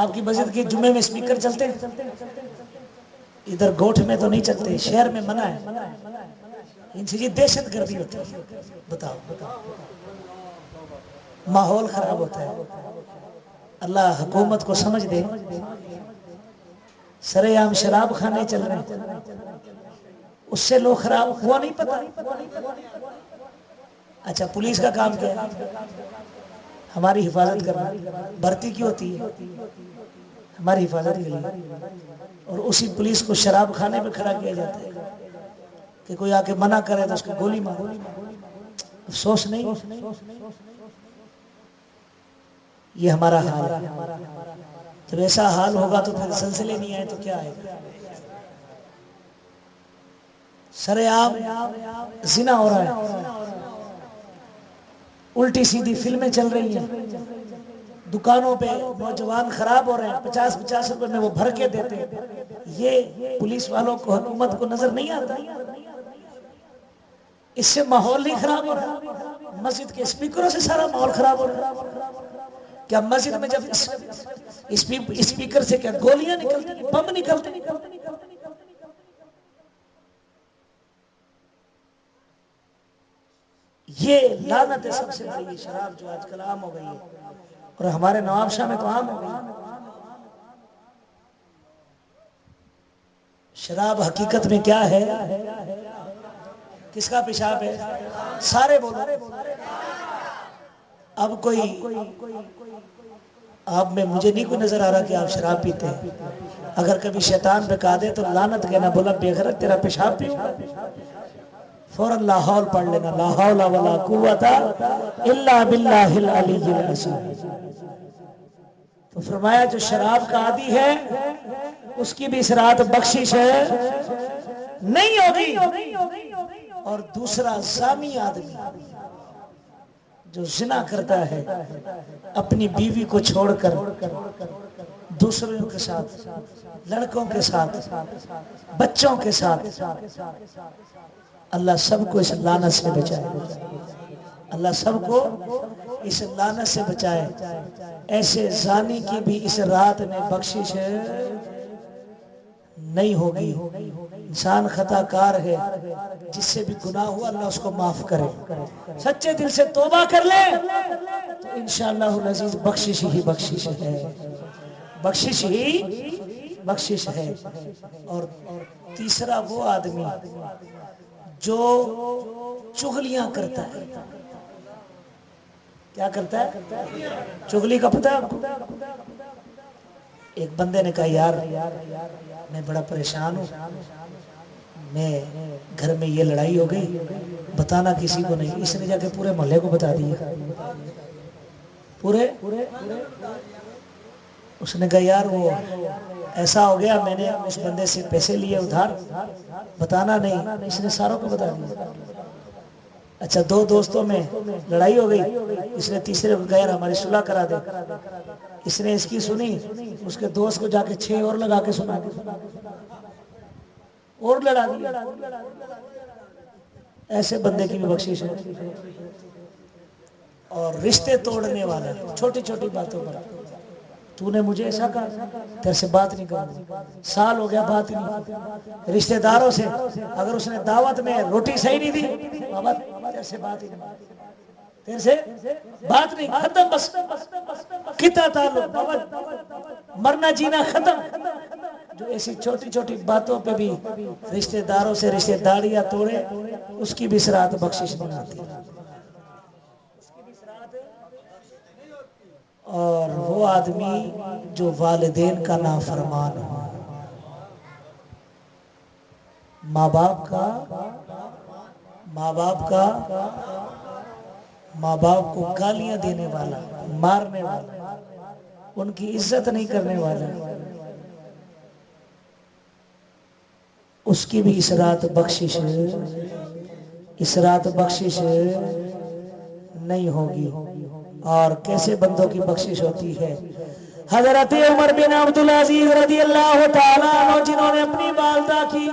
آپ کی مسجد کے جمعے میں سپیکر چلتے ہیں، ادھر گوٹھ میں تو نہیں چلتے، شہر میں منع ہے. ان سے یہ دہشت گردی ہوتی ہے. بتاؤ ماحول خراب ہوتا ہے. اللہ حکومت کو سمجھ دے. سرے عام شراب خانے چل رہے ہیں اس سے لوگ خراب ہوا نہیں پتا. اچھا پولیس کا کام کیا ہے؟ ہماری حفاظت کرنا. بھرتی کیوں ہوتی ہے؟ ہماری حفاظت کے لیے. اور اسی پولیس کو شراب خانے پہ کھڑا کیا جاتا ہے کہ کوئی آ کے منع کرے تو اس کو گولی مارو. افسوس نہیں؟ یہ ہمارا حال ہے. جب ایسا حال ہوگا تو پھر سلسلے نہیں آئے تو کیا آئے گا؟ سرے عام زنا ہو رہا ہے، الٹی سیدھی فلمیں چل رہی ہیں، دکانوں پہ نوجوان خراب ہو رہے ہیں، 50-50 روپے میں وہ بھر کے دیتے ہیں، یہ پولیس والوں کو، حکومت کو نظر نہیں آتا؟ اس سے ماحول نہیں خراب ہو رہا؟ مسجد کے اسپیکروں سے سارا ماحول خراب ہو رہا ہے۔ کیا مسجد میں جب اسپیکر سے کیا گولیاں نکلتی، بم نکلتے؟ یہ لعنت ہے سب سے بڑی، شراب جو آج کل عام ہو گئی ہے، اور ہمارے نواب شاہ میں تو عام ہو گئی۔ شراب حقیقت میں کیا ہے؟ کس کا پیشاب ہے؟ سارے بولو۔ اب کوئی آپ میں مجھے نہیں کوئی نظر آ رہا کہ آپ شراب پیتے ہیں۔ اگر کبھی شیطان بکا دے تو لعنت کہنا، بولا بے غیرت تیرا پیشاب پیوں گا، فوراً لا حول پڑھ لینا، لا حول ولا قوت الا باللہ العلی العظیم۔ تو فرمایا جو شراب کا عادی ہے اس کی بھی اس رات بخشش نہیں ہوگی۔ اور دوسرا زانی آدمی جو زنا کرتا ہے اپنی بیوی کو چھوڑ کر دوسروں کے ساتھ، لڑکوں کے ساتھ، بچوں کے ساتھ، اللہ سب کو اس لعنت سے بچائے، اللہ سب کو اس لعنت سے بچائے۔ ایسے زانی کی بھی اس رات میں بخشش نہیں ہوگی۔ انسان خطا کار ہے، جس سے بھی گناہ ہوا اللہ اس کو معاف کرے، سچے دل سے توبہ کر لے تو انشاءاللہ العزیز بخشش ہی بخشش ہے، بخشش ہی بخشش ہے۔ اور تیسرا وہ آدمی جو چغلیاں کرتا ہے۔ کیا کرتا ہے؟ چغلی کا پتہ ہے آپ کو؟ ایک بندے نے کہا یار میں بڑا پریشان ہوں، میں گھر میں یہ لڑائی ہو گئی، بتانا کسی کو نہیں۔ اس نے جا کے پورے محلے کو بتا دیا، پورے۔ اس نے کہا یار وہ ایسا ہو گیا، میں نے اس بندے سے پیسے لیے ادھار، بتانا نہیں۔ اس نے ساروں کو بتا دیا۔ اچھا دو دوستوں میں لڑائی ہو گئی، اس نے تیسرے کو کہا یار ہماری صلح کرا دے۔ اس نے اس کی سنی، اس کے دوست کو جا کے 6 اور لگا کے سنا دی، اور لڑا دیا۔ ایسے بندے کی بھی بخشش ہے۔ اور رشتے توڑنے والا چھوٹی چھوٹی باتوں پر، تو نے مجھے ایسا کہا، تیرے سے بات نہیں کروں، سال ہو گیا بات نہیں۔ رشتہ داروں سے اگر اس نے دعوت میں روٹی صحیح نہیں دی، بابا تیرے سے بات ہی نہیں، تیرے سے بات نہیں، ختم، بس کتا تعلق، بابا مرنا جینا ختم۔ جو ایسی چھوٹی چھوٹی باتوں پہ بھی رشتہ داروں سے رشتہ داریاں توڑے، اس کی بھی اس رات بخشش نہیں آتی۔ اور وہ آدمی جو والدین کا نافرمان ہو، ماں باپ کا، ماں باپ کو گالیاں دینے والا، مارنے والا، ان کی عزت نہیں کرنے والا، اس کی بھی اس رات بخشش، اس رات بخشش نہیں ہوگی۔ اور کیسے بندوں کی بخشش ہوتی ہے؟ حضرت عمر بن عبدالعزیز رضی اللہ تعالیٰ عنہ، جنہوں نے اپنی والدہ کی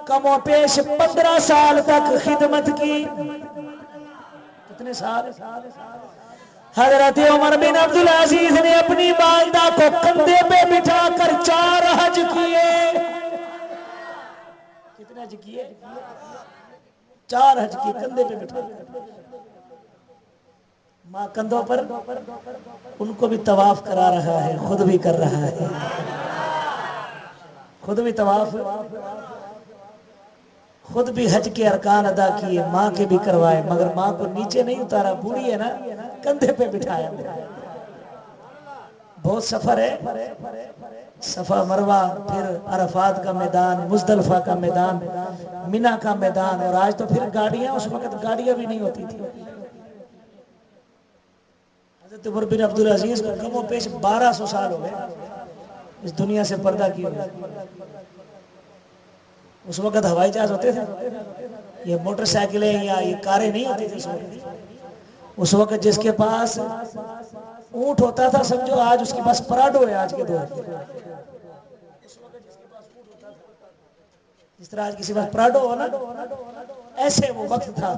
کم و پیش 15 سال تک خدمت کی۔ کتنے سال؟ حضرت عمر بن عبدالعزیز نے اپنی والدہ کو کندھے پہ بٹھا کر 4 حج کیے۔ کتنے حج کیے؟ 4 حج کیے، کندھے پہ بٹھا کر۔ ماں کندھوں پر، ان کو بھی طواف کرا رہا ہے، خود بھی کر رہا ہے، خود بھی طواف، خود بھی حج کے ارکان ادا کیے، ماں کے بھی کروائے، مگر ماں کو نیچے نہیں اتارا، بوڑھی ہے نا، کندھے پہ بٹھایا۔ بہت سفر ہے، صفا مروہ، پھر عرفات کا میدان، مزدلفہ کا میدان، منی کا میدان، اور آج تو پھر گاڑیاں، اس وقت گاڑیاں بھی نہیں ہوتی تھی۔ حضرت عمر بن عبدالعزیز کو کم و پیش 1200 سال ہو گئے اس دنیا سے پردہ کیے ہوئے۔ اس وقت ہوائی جہاز ہوتے تھے، یہ موٹر سائیکلیں یا یہ کاریں نہیں ہوتی تھی۔ اس وقت جس کے پاس اونٹ ہوتا تھا سمجھو آج اس کے پاس پراڈو ہے آج کے دور میں. جس طرح آج کسی پاس پراڈو ہو نا ایسے وہ وقت تھا.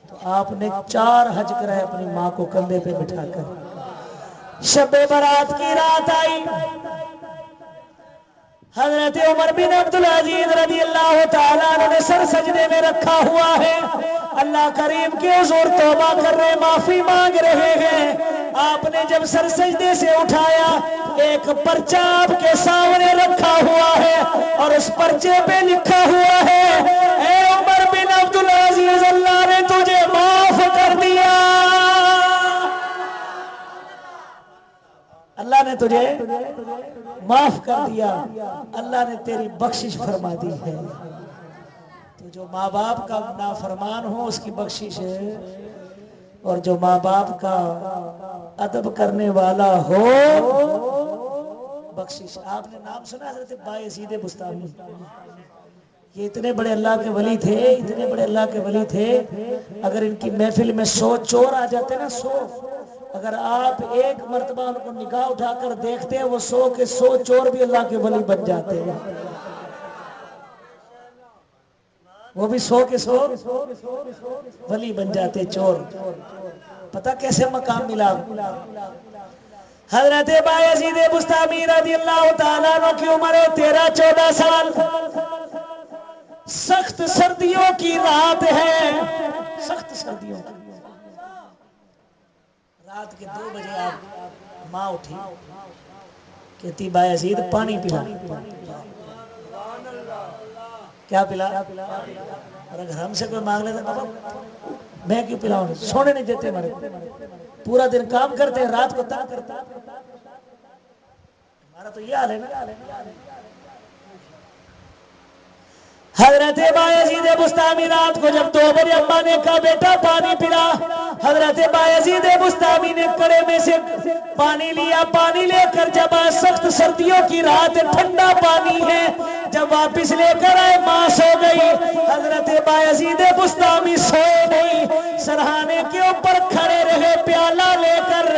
تو آپ نے 4 حج کرائے اپنی ماں کو کندھے پہ بٹھا کر. شب برات کی رات آئی. حضرت عمر بن عبدالعزیز رضی اللہ تعالیٰ عنہ نے سر سجدے میں رکھا ہوا ہے. اللہ کریم کے حضور توبہ کر رہے معافی مانگ رہے ہیں. آپ نے جب سر سجدے سے اٹھایا ایک پرچہ آپ کے سامنے رکھا ہوا ہے اور اس پرچے پہ لکھا ہوا ہے اے عمر بن عبدالعزیز اللہ نے تجھے معاف کر دیا. اللہ نے تجھے معاف کر دیا. اللہ نے تیری بخشش فرما دی ہے. تو جو ماں باپ کا نافرمان ہو اس کی بخشش ہے اور جو ماں باپ کا ادب کرنے والا ہو بخشش. آپ نے نام سنا حضرت بایزید بستامی؟ یہ اتنے بڑے اللہ کے ولی تھے, اتنے بڑے اللہ کے ولی تھے. اگر ان کی محفل میں 100 چور آ جاتے نا 100, اگر آپ ایک مرتبہ ان کو نگاہ اٹھا کر دیکھتے ہیں وہ 100 کے 100 چور بھی اللہ کے ولی بن جاتے ہیں. وہ بھی 100 کے 100 ولی بن جاتے چور. پتہ کیسے مقام ملا؟ حضرت بایزید بستامی رضی اللہ تعالیٰ عنہ کی عمر 13-14 سال. سخت سردیوں کی رات ہے, سخت سردیوں کی رات کے 2 بجے آپ ماں اٹھی کہتی بایزید پانی پلا. کیا پلا؟ اور اگر ہم سے کوئی مانگ لیتا بابا میں کیوں پلاؤں, سونے نہیں دیتے ہمارے کو, پورا دن کام کرتے ہیں رات کو تنگ کرتے ہیں. ہمارا تو یہ حال ہے نا. حضرت بایزید بستامی رات کو جب 2 بجے اماں نے کہا بیٹا پانی پلا, حضرت بایزید بستامی نے کڑے میں سے پانی لیا. پانی لے کر جب سخت سردیوں کی رات ٹھنڈا پانی ہے جب واپس لے کر آئے ماں سو گئی. حضرت بایزید بستامی سوئے نہیں, سرہانے کے اوپر کھڑے رہے پیالہ لے کر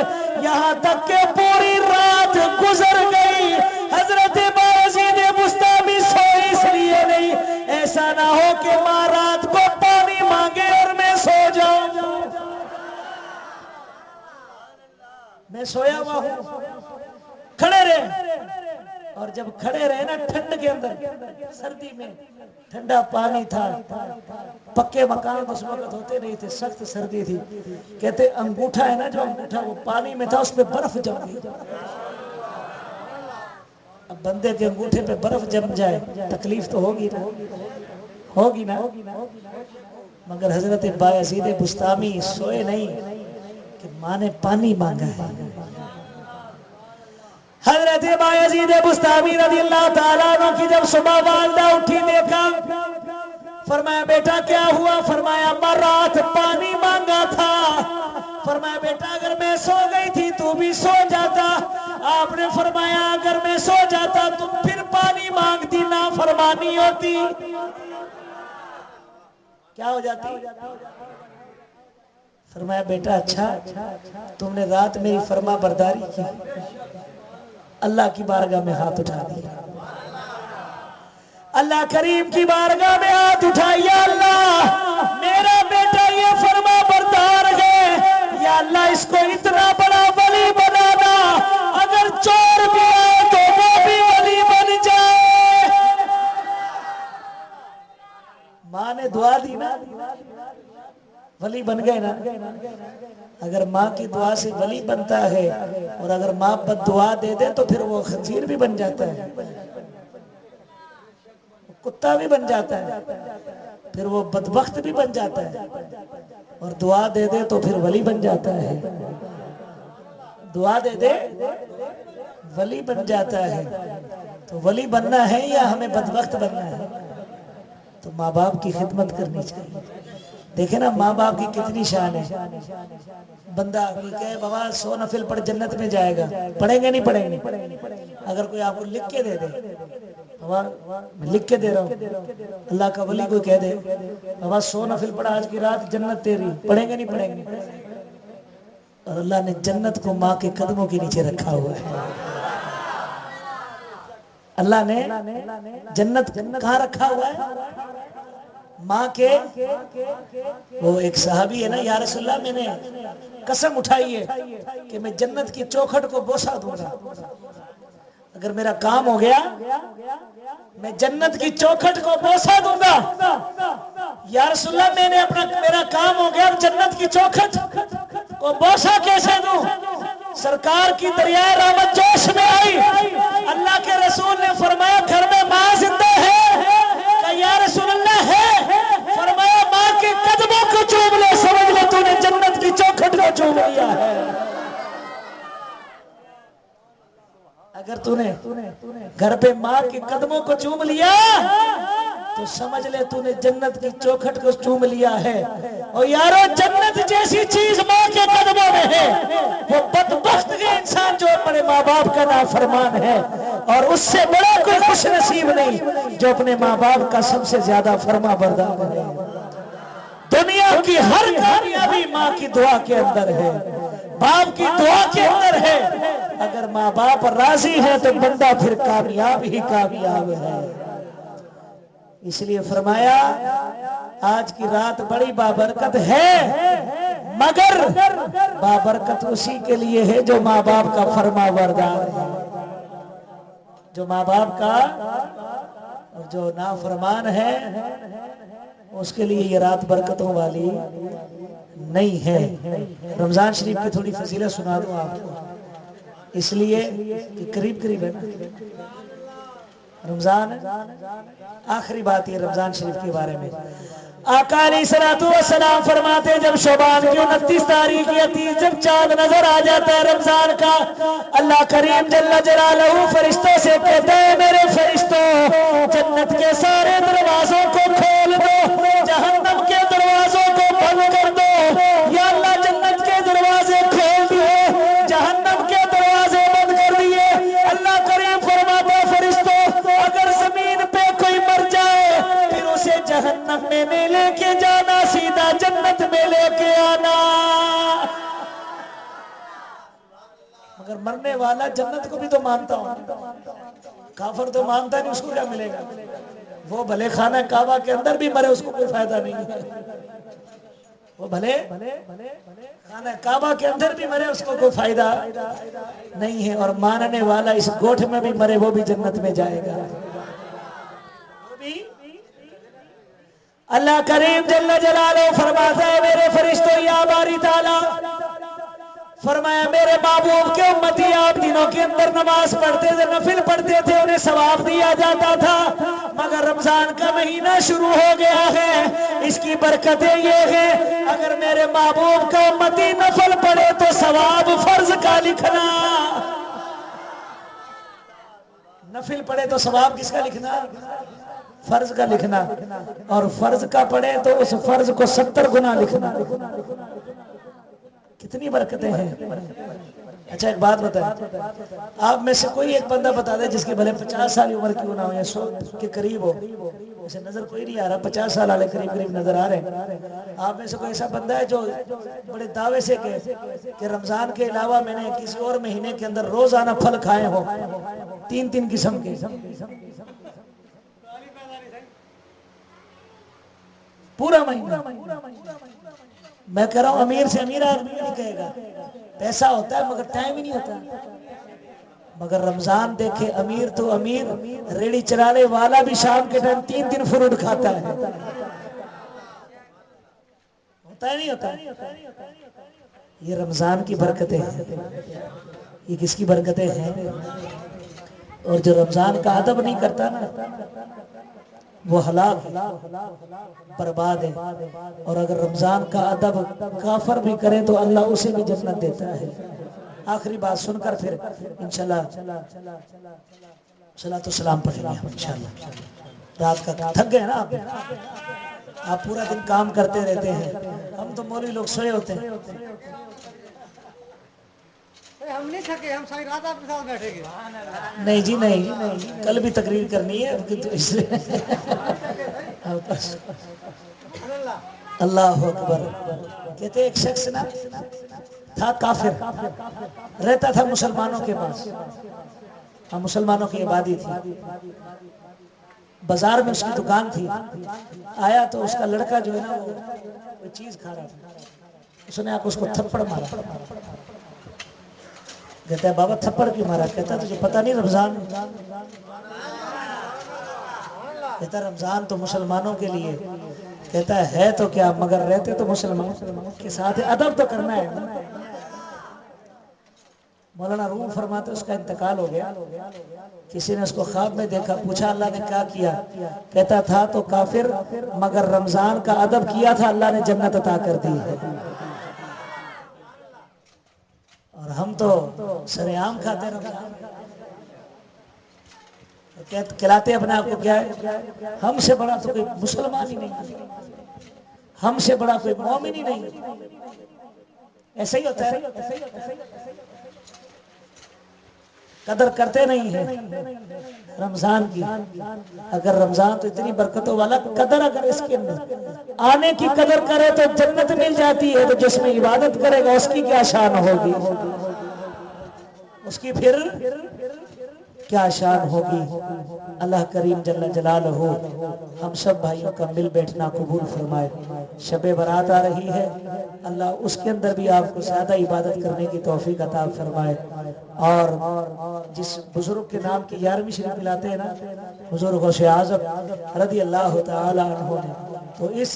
یہاں تک کہ پوری رات گزر گئی. حضرت بایزید بستامی سوئے اس لیے نہیں ایسا نہ ہو کہ ماں رات کو پانی مانگے اور میں سو جاؤں. میں سویا ہوا ہوں, کھڑے رہے. اور جب کھڑے رہے نا ٹھنڈ کے اندر, سردی میں ٹھنڈا پانی تھا, پکے مکان اس وقت ہوتے نہیں تھے, سخت سردی تھی. کہتے انگوٹھا ہے نا جو انگوٹھا وہ پانی میں تھا اس پہ برف جم گئی. اب بندے کے انگوٹھے پہ برف جم جائے تکلیف تو ہوگی نا, ہوگی نا. مگر حضرت بایزید بستامی سوئے نہیں کہ ماں نے پانی مانگا ہے. حضرت بایزید بستامی رضی اللہ تعالیٰ عنہ کی جب صبح والدہ اٹھی دیکھا, فرمایا بیٹا کیا ہوا؟ فرمایا ماں رات پانی مانگا تھا. فرمایا بیٹا اگر میں سو گئی تھی تو بھی سو جاتا. آپ نے فرمایا اگر میں سو جاتا تو پھر پانی مانگتی, نافرمانی ہوتی. کیا ہو جاتی؟ فرمایا بیٹا اچھا تم نے رات میری فرما برداری کی, اللہ کی بارگاہ میں ہاتھ اٹھا دیا. اللہ کریم کی بارگاہ میں ہاتھ اٹھایا, اللہ میرا بیٹا یہ فرما بردار ہے, یا اللہ اس کو اتنا بڑا ولی بنانا, اگر چور بھی آئے تو وہ بھی ولی بن جائے. ماں نے دعا دی نا, ولی بن گئے نا. اگر ماں کی دعا سے ولی بنتا ہے اور اگر ماں بد دعا دے دے تو پھر وہ خنزیر بھی بن جاتا ہے, کتا بھی بن جاتا ہے, پھر وہ بدبخت بھی بن جاتا ہے. اور دعا دے دے تو پھر ولی بن جاتا ہے. دعا دے دے ولی بن جاتا ہے. تو ولی بننا ہے یا ہمیں بدبخت بننا ہے؟ تو ماں باپ کی خدمت کرنی چاہیے. دیکھیں نا ماں باپ کی کتنی شان ہے. بندہ کہے بابا 100 نفل پڑھ جنت میں جائے گا, پڑھیں گے نہیں پڑھیں گے؟ اگر کوئی آپ کو لکھ کے دے دے, بابا میں لکھ کے دے رہا ہوں, اللہ کا ولی کوئی کہہ دے بابا 100 نفل پڑھا آج کی رات جنت تیری, پڑھیں گے نہیں پڑھیں گے؟ اور اللہ نے جنت کو ماں کے قدموں کے نیچے رکھا ہوا ہے. اللہ نے جنت کہاں رکھا ہوا ہے؟ ماں کے. وہ ایک صحابی ہے نا، یا رسول اللہ میں نے قسم اٹھائی ہے کہ میں جنت کی چوکھٹ کو بوسہ دوں گا، اگر میرا کام ہو گیا میں جنت کی چوکھٹ کو بوسہ دوں گا. یا رسول اللہ میں نے میرا کام ہو گیا، جنت کی چوکھٹ کو بوسہ کیسے دوں؟ سرکار کی دریائے رحمت جوش میں آئی. اللہ کے رسول نے فرمایا گھر میں ماں زندہ ہے؟ کہا یا رسول اللہ ہے. فرمایا ماں کے قدموں کو چوم لے، سمجھ لے تو نے جنت کی چوکھٹ کو چوم لیا ہے. اگر تو نے گھر پہ ماں کے قدموں کو چوم لیا تو سمجھ لے تو نے جنت کی چوکھٹ کو چوم لیا ہے. اور یارو جنت جیسی چیز ماں کے قدموں میں ہے. وہ بدبخت کے انسان جو اپنے ماں باپ کا نافرمان ہے، اور اس سے بڑا کوئی خوش نصیب نہیں جو اپنے ماں باپ کا سب سے زیادہ فرما بردار ہے. دنیا کی ہر کامیابی ماں کی دعا کے اندر ہے، باپ کی دعا کے اندر ہے. اگر ماں باپ راضی ہے تو بندہ پھر کامیاب ہی کامیاب ہے. اس لیے فرمایا آج کی رات بڑی بابرکت ہے، مگر بابرکت اسی کے لیے ہے جو ماں باپ کا فرما بردار ہے. جو ماں باپ کا اور جو نافرمان ہے اس کے لیے یہ رات برکتوں والی نہیں ہے. رمضان شریف کی تھوڑی فضیلت سنا دوں آپ کو، اس لیے کہ قریب ہے نا رمضان. آخری بات یہ رمضان شریف کے بارے میں، آقا علیہ السلام فرماتے جب شعبان کی 29 تاریخ کی جب چاند نظر آ جاتا ہے رمضان کا، اللہ کریم جل جلالہ فرشتوں سے کہتا ہے میرے فرشتوں جنت کے سارے دروازوں کو کھول دو، جہنم کے دروازوں کو بند کر دو. یا اللہ جنت کے دروازے کھول دیے، جہنم کے دروازے بند کر دیے. اللہ کریم فرماتا فرشتوں اگر زمین پہ کوئی مر جائے پھر اسے جہنم میں نہیں لے کے جانا، سیدھا جنت میں لے کے آنا. مگر مرنے والا جنت کو بھی تو مانتا ہوں، کافر تو مانتا نہیں، اس کو کیا ملے گا؟ وہ بھلے خانہ کعبہ کے اندر بھی مرے اس کو کوئی فائدہ نہیں ہے. وہ بھلے خانہ کعبہ کے اندر بھی مرے اس کو کوئی فائدہ نہیں ہے. اور ماننے والا اس گوٹھ میں بھی مرے وہ بھی جنت میں جائے گا. اللہ کریم جل جلالہ فرماتا ہے میرے فرشتوں یا باری تعالی فرمایا میرے محبوب کے امتی آپ دنوں کے اندر نماز پڑھتے تھے، نفل پڑھتے تھے، انہیں ثواب دیا جاتا تھا. مگر رمضان کا مہینہ شروع ہو گیا ہے، اس کی برکتیں یہ ہیں اگر میرے محبوب کا امتی نفل پڑھے تو ثواب فرض کا لکھنا، نفل پڑھے تو ثواب کس کا لکھنا؟ فرض کا لکھنا. اور فرض کا پڑھے تو اس فرض کو 70 گنا لکھنا. کتنی برکتیں ہیں. اچھا ایک بات بتائیں، آپ میں سے کوئی ایک بندہ بتا دے جس کی بھلے 50 سال عمر کیوں نہ ہو یا 100 کے قریب ہو، اسے نظر کوئی نہیں آ رہا، 50 سال والے قریب نظر آ رہے ہیں. آپ میں سے کوئی ایسا بندہ ہے جو بڑے دعوے سے کہ رمضان کے علاوہ میں نے کسی اور مہینے کے اندر روزانہ پھل کھائے ہو 3 قسم کے، پورا مہینہ؟ میں کہہ رہا ہوں امیر سے امیر آدمی نہیں کہے گا، پیسہ ہوتا ہے مگر ٹائم ہی نہیں ہوتا. مگر رمضان دیکھے امیر تو امیر، ریڑی چلانے والا بھی شام کے ٹائم 3 فروٹ کھاتا ہے. ہوتا ہے نہیں ہوتا؟ یہ رمضان کی برکتیں ہیں. یہ کس کی برکتیں ہیں؟ اور جو رمضان کا ادب نہیں کرتا نا وہ ہلاک برباد ہے. اور اگر رمضان کا ادب کافر بھی کرے تو اللہ اسے بھی جنت دیتا ہے. آخری بات سن کر پھر انشاءاللہ صلاۃ والسلام پڑھیں گے ہم انشاءاللہ. رات کا تھک گئے نا آپ پورا دن کام کرتے رہتے ہیں، ہم تو مولوی لوگ سوئے ہوتے ہیں. ہم نہیں تھکے، ہم ساری رات آپ کے ساتھ بیٹھے گے. نہیں جی نہیں، کل بھی تقریر کرنی ہے اس لیے. اللہ اکبر. کہتے ایک شخص نا تھا کافر، رہتا تھا مسلمانوں کے پاس، ہم مسلمانوں کی عبادی تھی، بازار میں اس کی دکان تھی، آیا تو اس کا لڑکا جو ہے نا وہ کوئی چیز کھا رہا تھا، اس نے آ کے اس کو تھپڑ مارا، کہتا ہے بابا تھپڑ کیوں مارا؟ کہتا ہے تجھے پتہ نہیں رمضان؟ کہتا ہے رمضان تو مسلمانوں کے لیے، کہتا ہے تو کیا مگر رہتے تو مسلمان کے ساتھ، ادب تو کرنا ہے نا۔ مولانا روم فرماتے اس کا انتقال ہو گیا، کسی نے اس کو خواب میں دیکھا، پوچھا اللہ نے کیا کیا؟ کہتا تھا تو کافر مگر رمضان کا ادب کیا تھا، اللہ نے جنت عطا کر دی ہے۔ اور ہم تو سر عام کھاتے رمضان، کہلاتے اپنے آپ کو کیا ہے؟ ہم سے بڑا تو کوئی مسلمان ہی نہیں، ہم سے بڑا کوئی مومن ہی نہیں، ایسا ہی ہوتا ہے، قدر کرتے نہیں ہیں رمضان کی۔ اگر رمضان تو اتنی برکتوں والا، قدر اگر اس کے آنے کی قدر کرے تو جنت مل جاتی ہے، تو جس میں عبادت کرے گا اس کی کیا شان ہوگی، اس کی پھر کیا شان ہوگی۔ اللہ کریم جل جلالہ ہم سب بھائیوں کا مل بیٹھنا قبول فرمائے۔ شب برات آ رہی ہے، اللہ اس کے اندر بھی آپ کو زیادہ عبادت کرنے کی توفیق عطا فرمائے، اور جس بزرگ کے نام کی 11ویں شریف ملاتے ہیں نا، حضور غوث اعظم رضی اللہ تعالی عنہ نے تو اس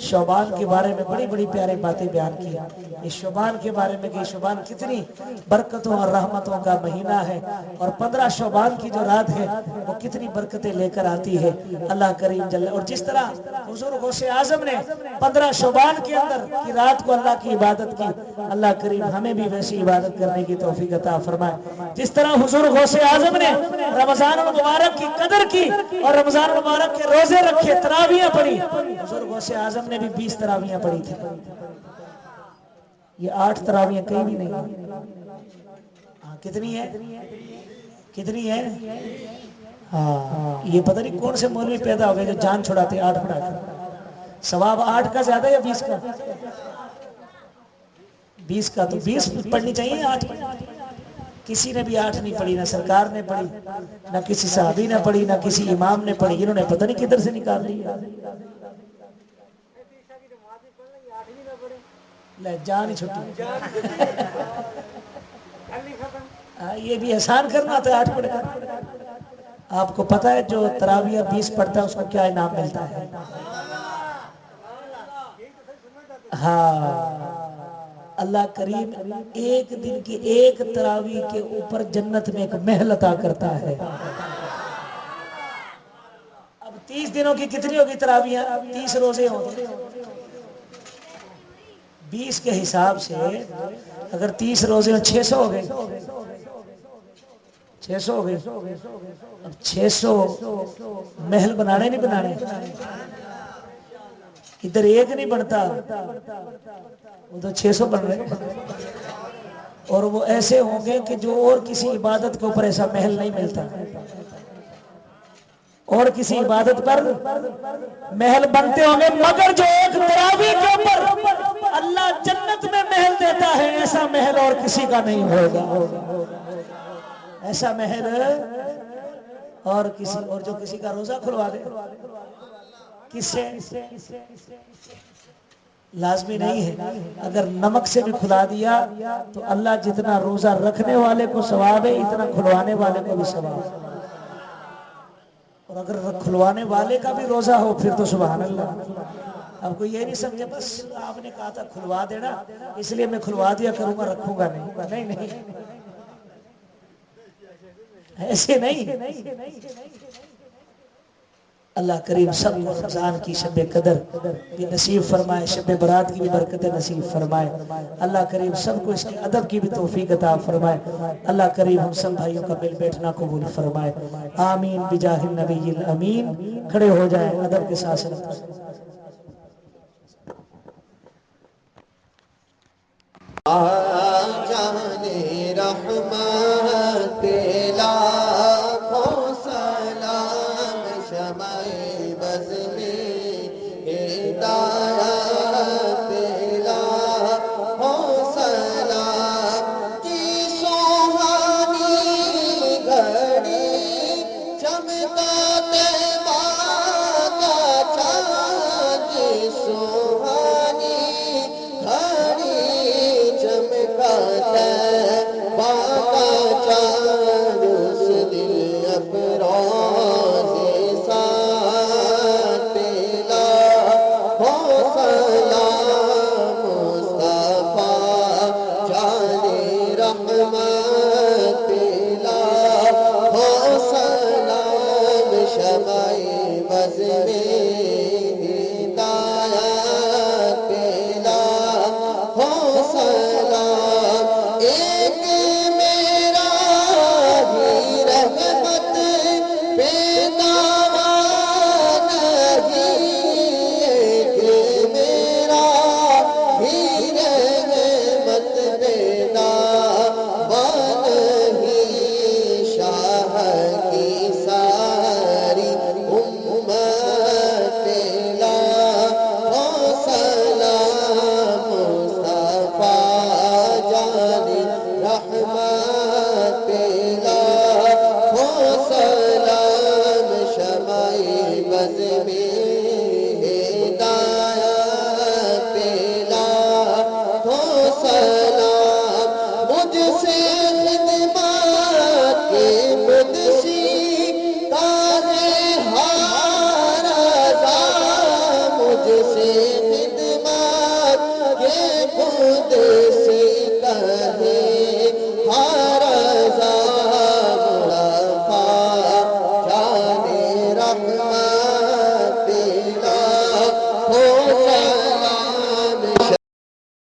شعبان کے بارے میں بڑی بڑی پیارے باتیں بیان کی، اس شعبان کے بارے میں کہ شعبان کتنی برکتوں اور رحمتوں کا مہینہ ہے، اور 15 شعبان کی جو رات ہے وہ کتنی برکتیں لے کر آتی ہے۔ اللہ کریم جل، اور جس طرح حضور غوث اعظم نے 15 شعبان کے اندر کی رات کو اللہ کی عبادت کی، اللہ کریم ہمیں بھی ویسی عبادت کرنے کی توفیق عطا فرمائے جس طرح حضور غوث اعظم نے رمضان المبارک کی قدر کی اور رمضان المبارک کے روزے رکھے، تراویحیں پڑھی۔ حضور غوث اعظم نے بھی 20 تراویحیں پڑھی تھی، یہ 8 تراویحیں کہیں بھی نہیں۔ کتنی ہے؟ کتنی ہے؟ ہاں، یہ پتہ نہیں کون سے مولوی پیدا ہو گئے جو جان چھڑاتے 8 پڑھا کر۔ ثواب 8 کا زیادہ یا 20 کا؟ 20 کا، تو 20 پڑھنی چاہیے، 8 پڑھنی چاہیے۔ کسی نے بھی 8 نہیں پڑھی، نہ سرکار نے پڑھی، نہ کسی صحابی نے پڑھی، نہ کسی امام نے پڑھی، انہوں نے پتہ نہیں کدھر سے نکال لی۔ لے جان ہی چھٹی، یہ بھی احسان کرنا ہوتا ہے 8 پڑھ کر۔ آپ کو پتہ ہے جو تراویح 20 پڑھتا ہے اس کو کیا انعام ملتا ہے؟ ہاں، اللہ کریم ایک دن کی ایک تراویح کے اوپر جنت میں ایک محل عطا کرتا ہے۔ اب 30 دنوں کی کتنی ہوگی تراویح؟ 30 روزے ہوں گے، 20 کے حساب سے اگر 30 روزے 600 ہو گئے، 600 ہو گئے۔ اب 600 محل بنانے نہیں بنانے، ادھر ایک نہیں بنتا، ادھر 600 بن رہے، اور وہ ایسے ہوں گے کہ جو اور کسی عبادت کے اوپر ایسا محل نہیں ملتا، اور کسی عبادت پر محل بنتے ہوں گے، مگر جو ایک تراویح کے اوپر اللہ جنت میں محل دیتا ہے، ایسا محل اور کسی کا نہیں ہوگا، ایسا محل اور جو کسی کا روزہ کھلوا دے، کس سے؟ لازمی نہیں ہے، اگر نمک سے بھی کھلا دیا تو اللہ جتنا روزہ رکھنے والے کو ثواب ہے اتنا کھلوانے والے کو بھی ثواب ہے، اور اگر کھلوانے والے کا بھی روزہ ہو پھر تو سبحان اللہ۔ اب کوئی یہ نہیں سمجھے بس آپ نے کہا تھا کھلوا دینا اس لیے میں کھلوا دیا کروں گا، رکھوں گا نہیں، نہیں ایسے نہیں۔ اللہ کریم سب کو رمضان کی شب قدر بھی نصیب فرمائے، شب برات کی بھی برکت نصیب فرمائے، اللہ کریم سب کو اس کے ادب کی بھی توفیق عطا فرمائے، اللہ کریم ہم سب بھائیوں کا مل بیٹھنا قبول فرمائے، آمین بجاہ النبی الامین۔ کھڑے ہو جائیں ادب کے ساتھ۔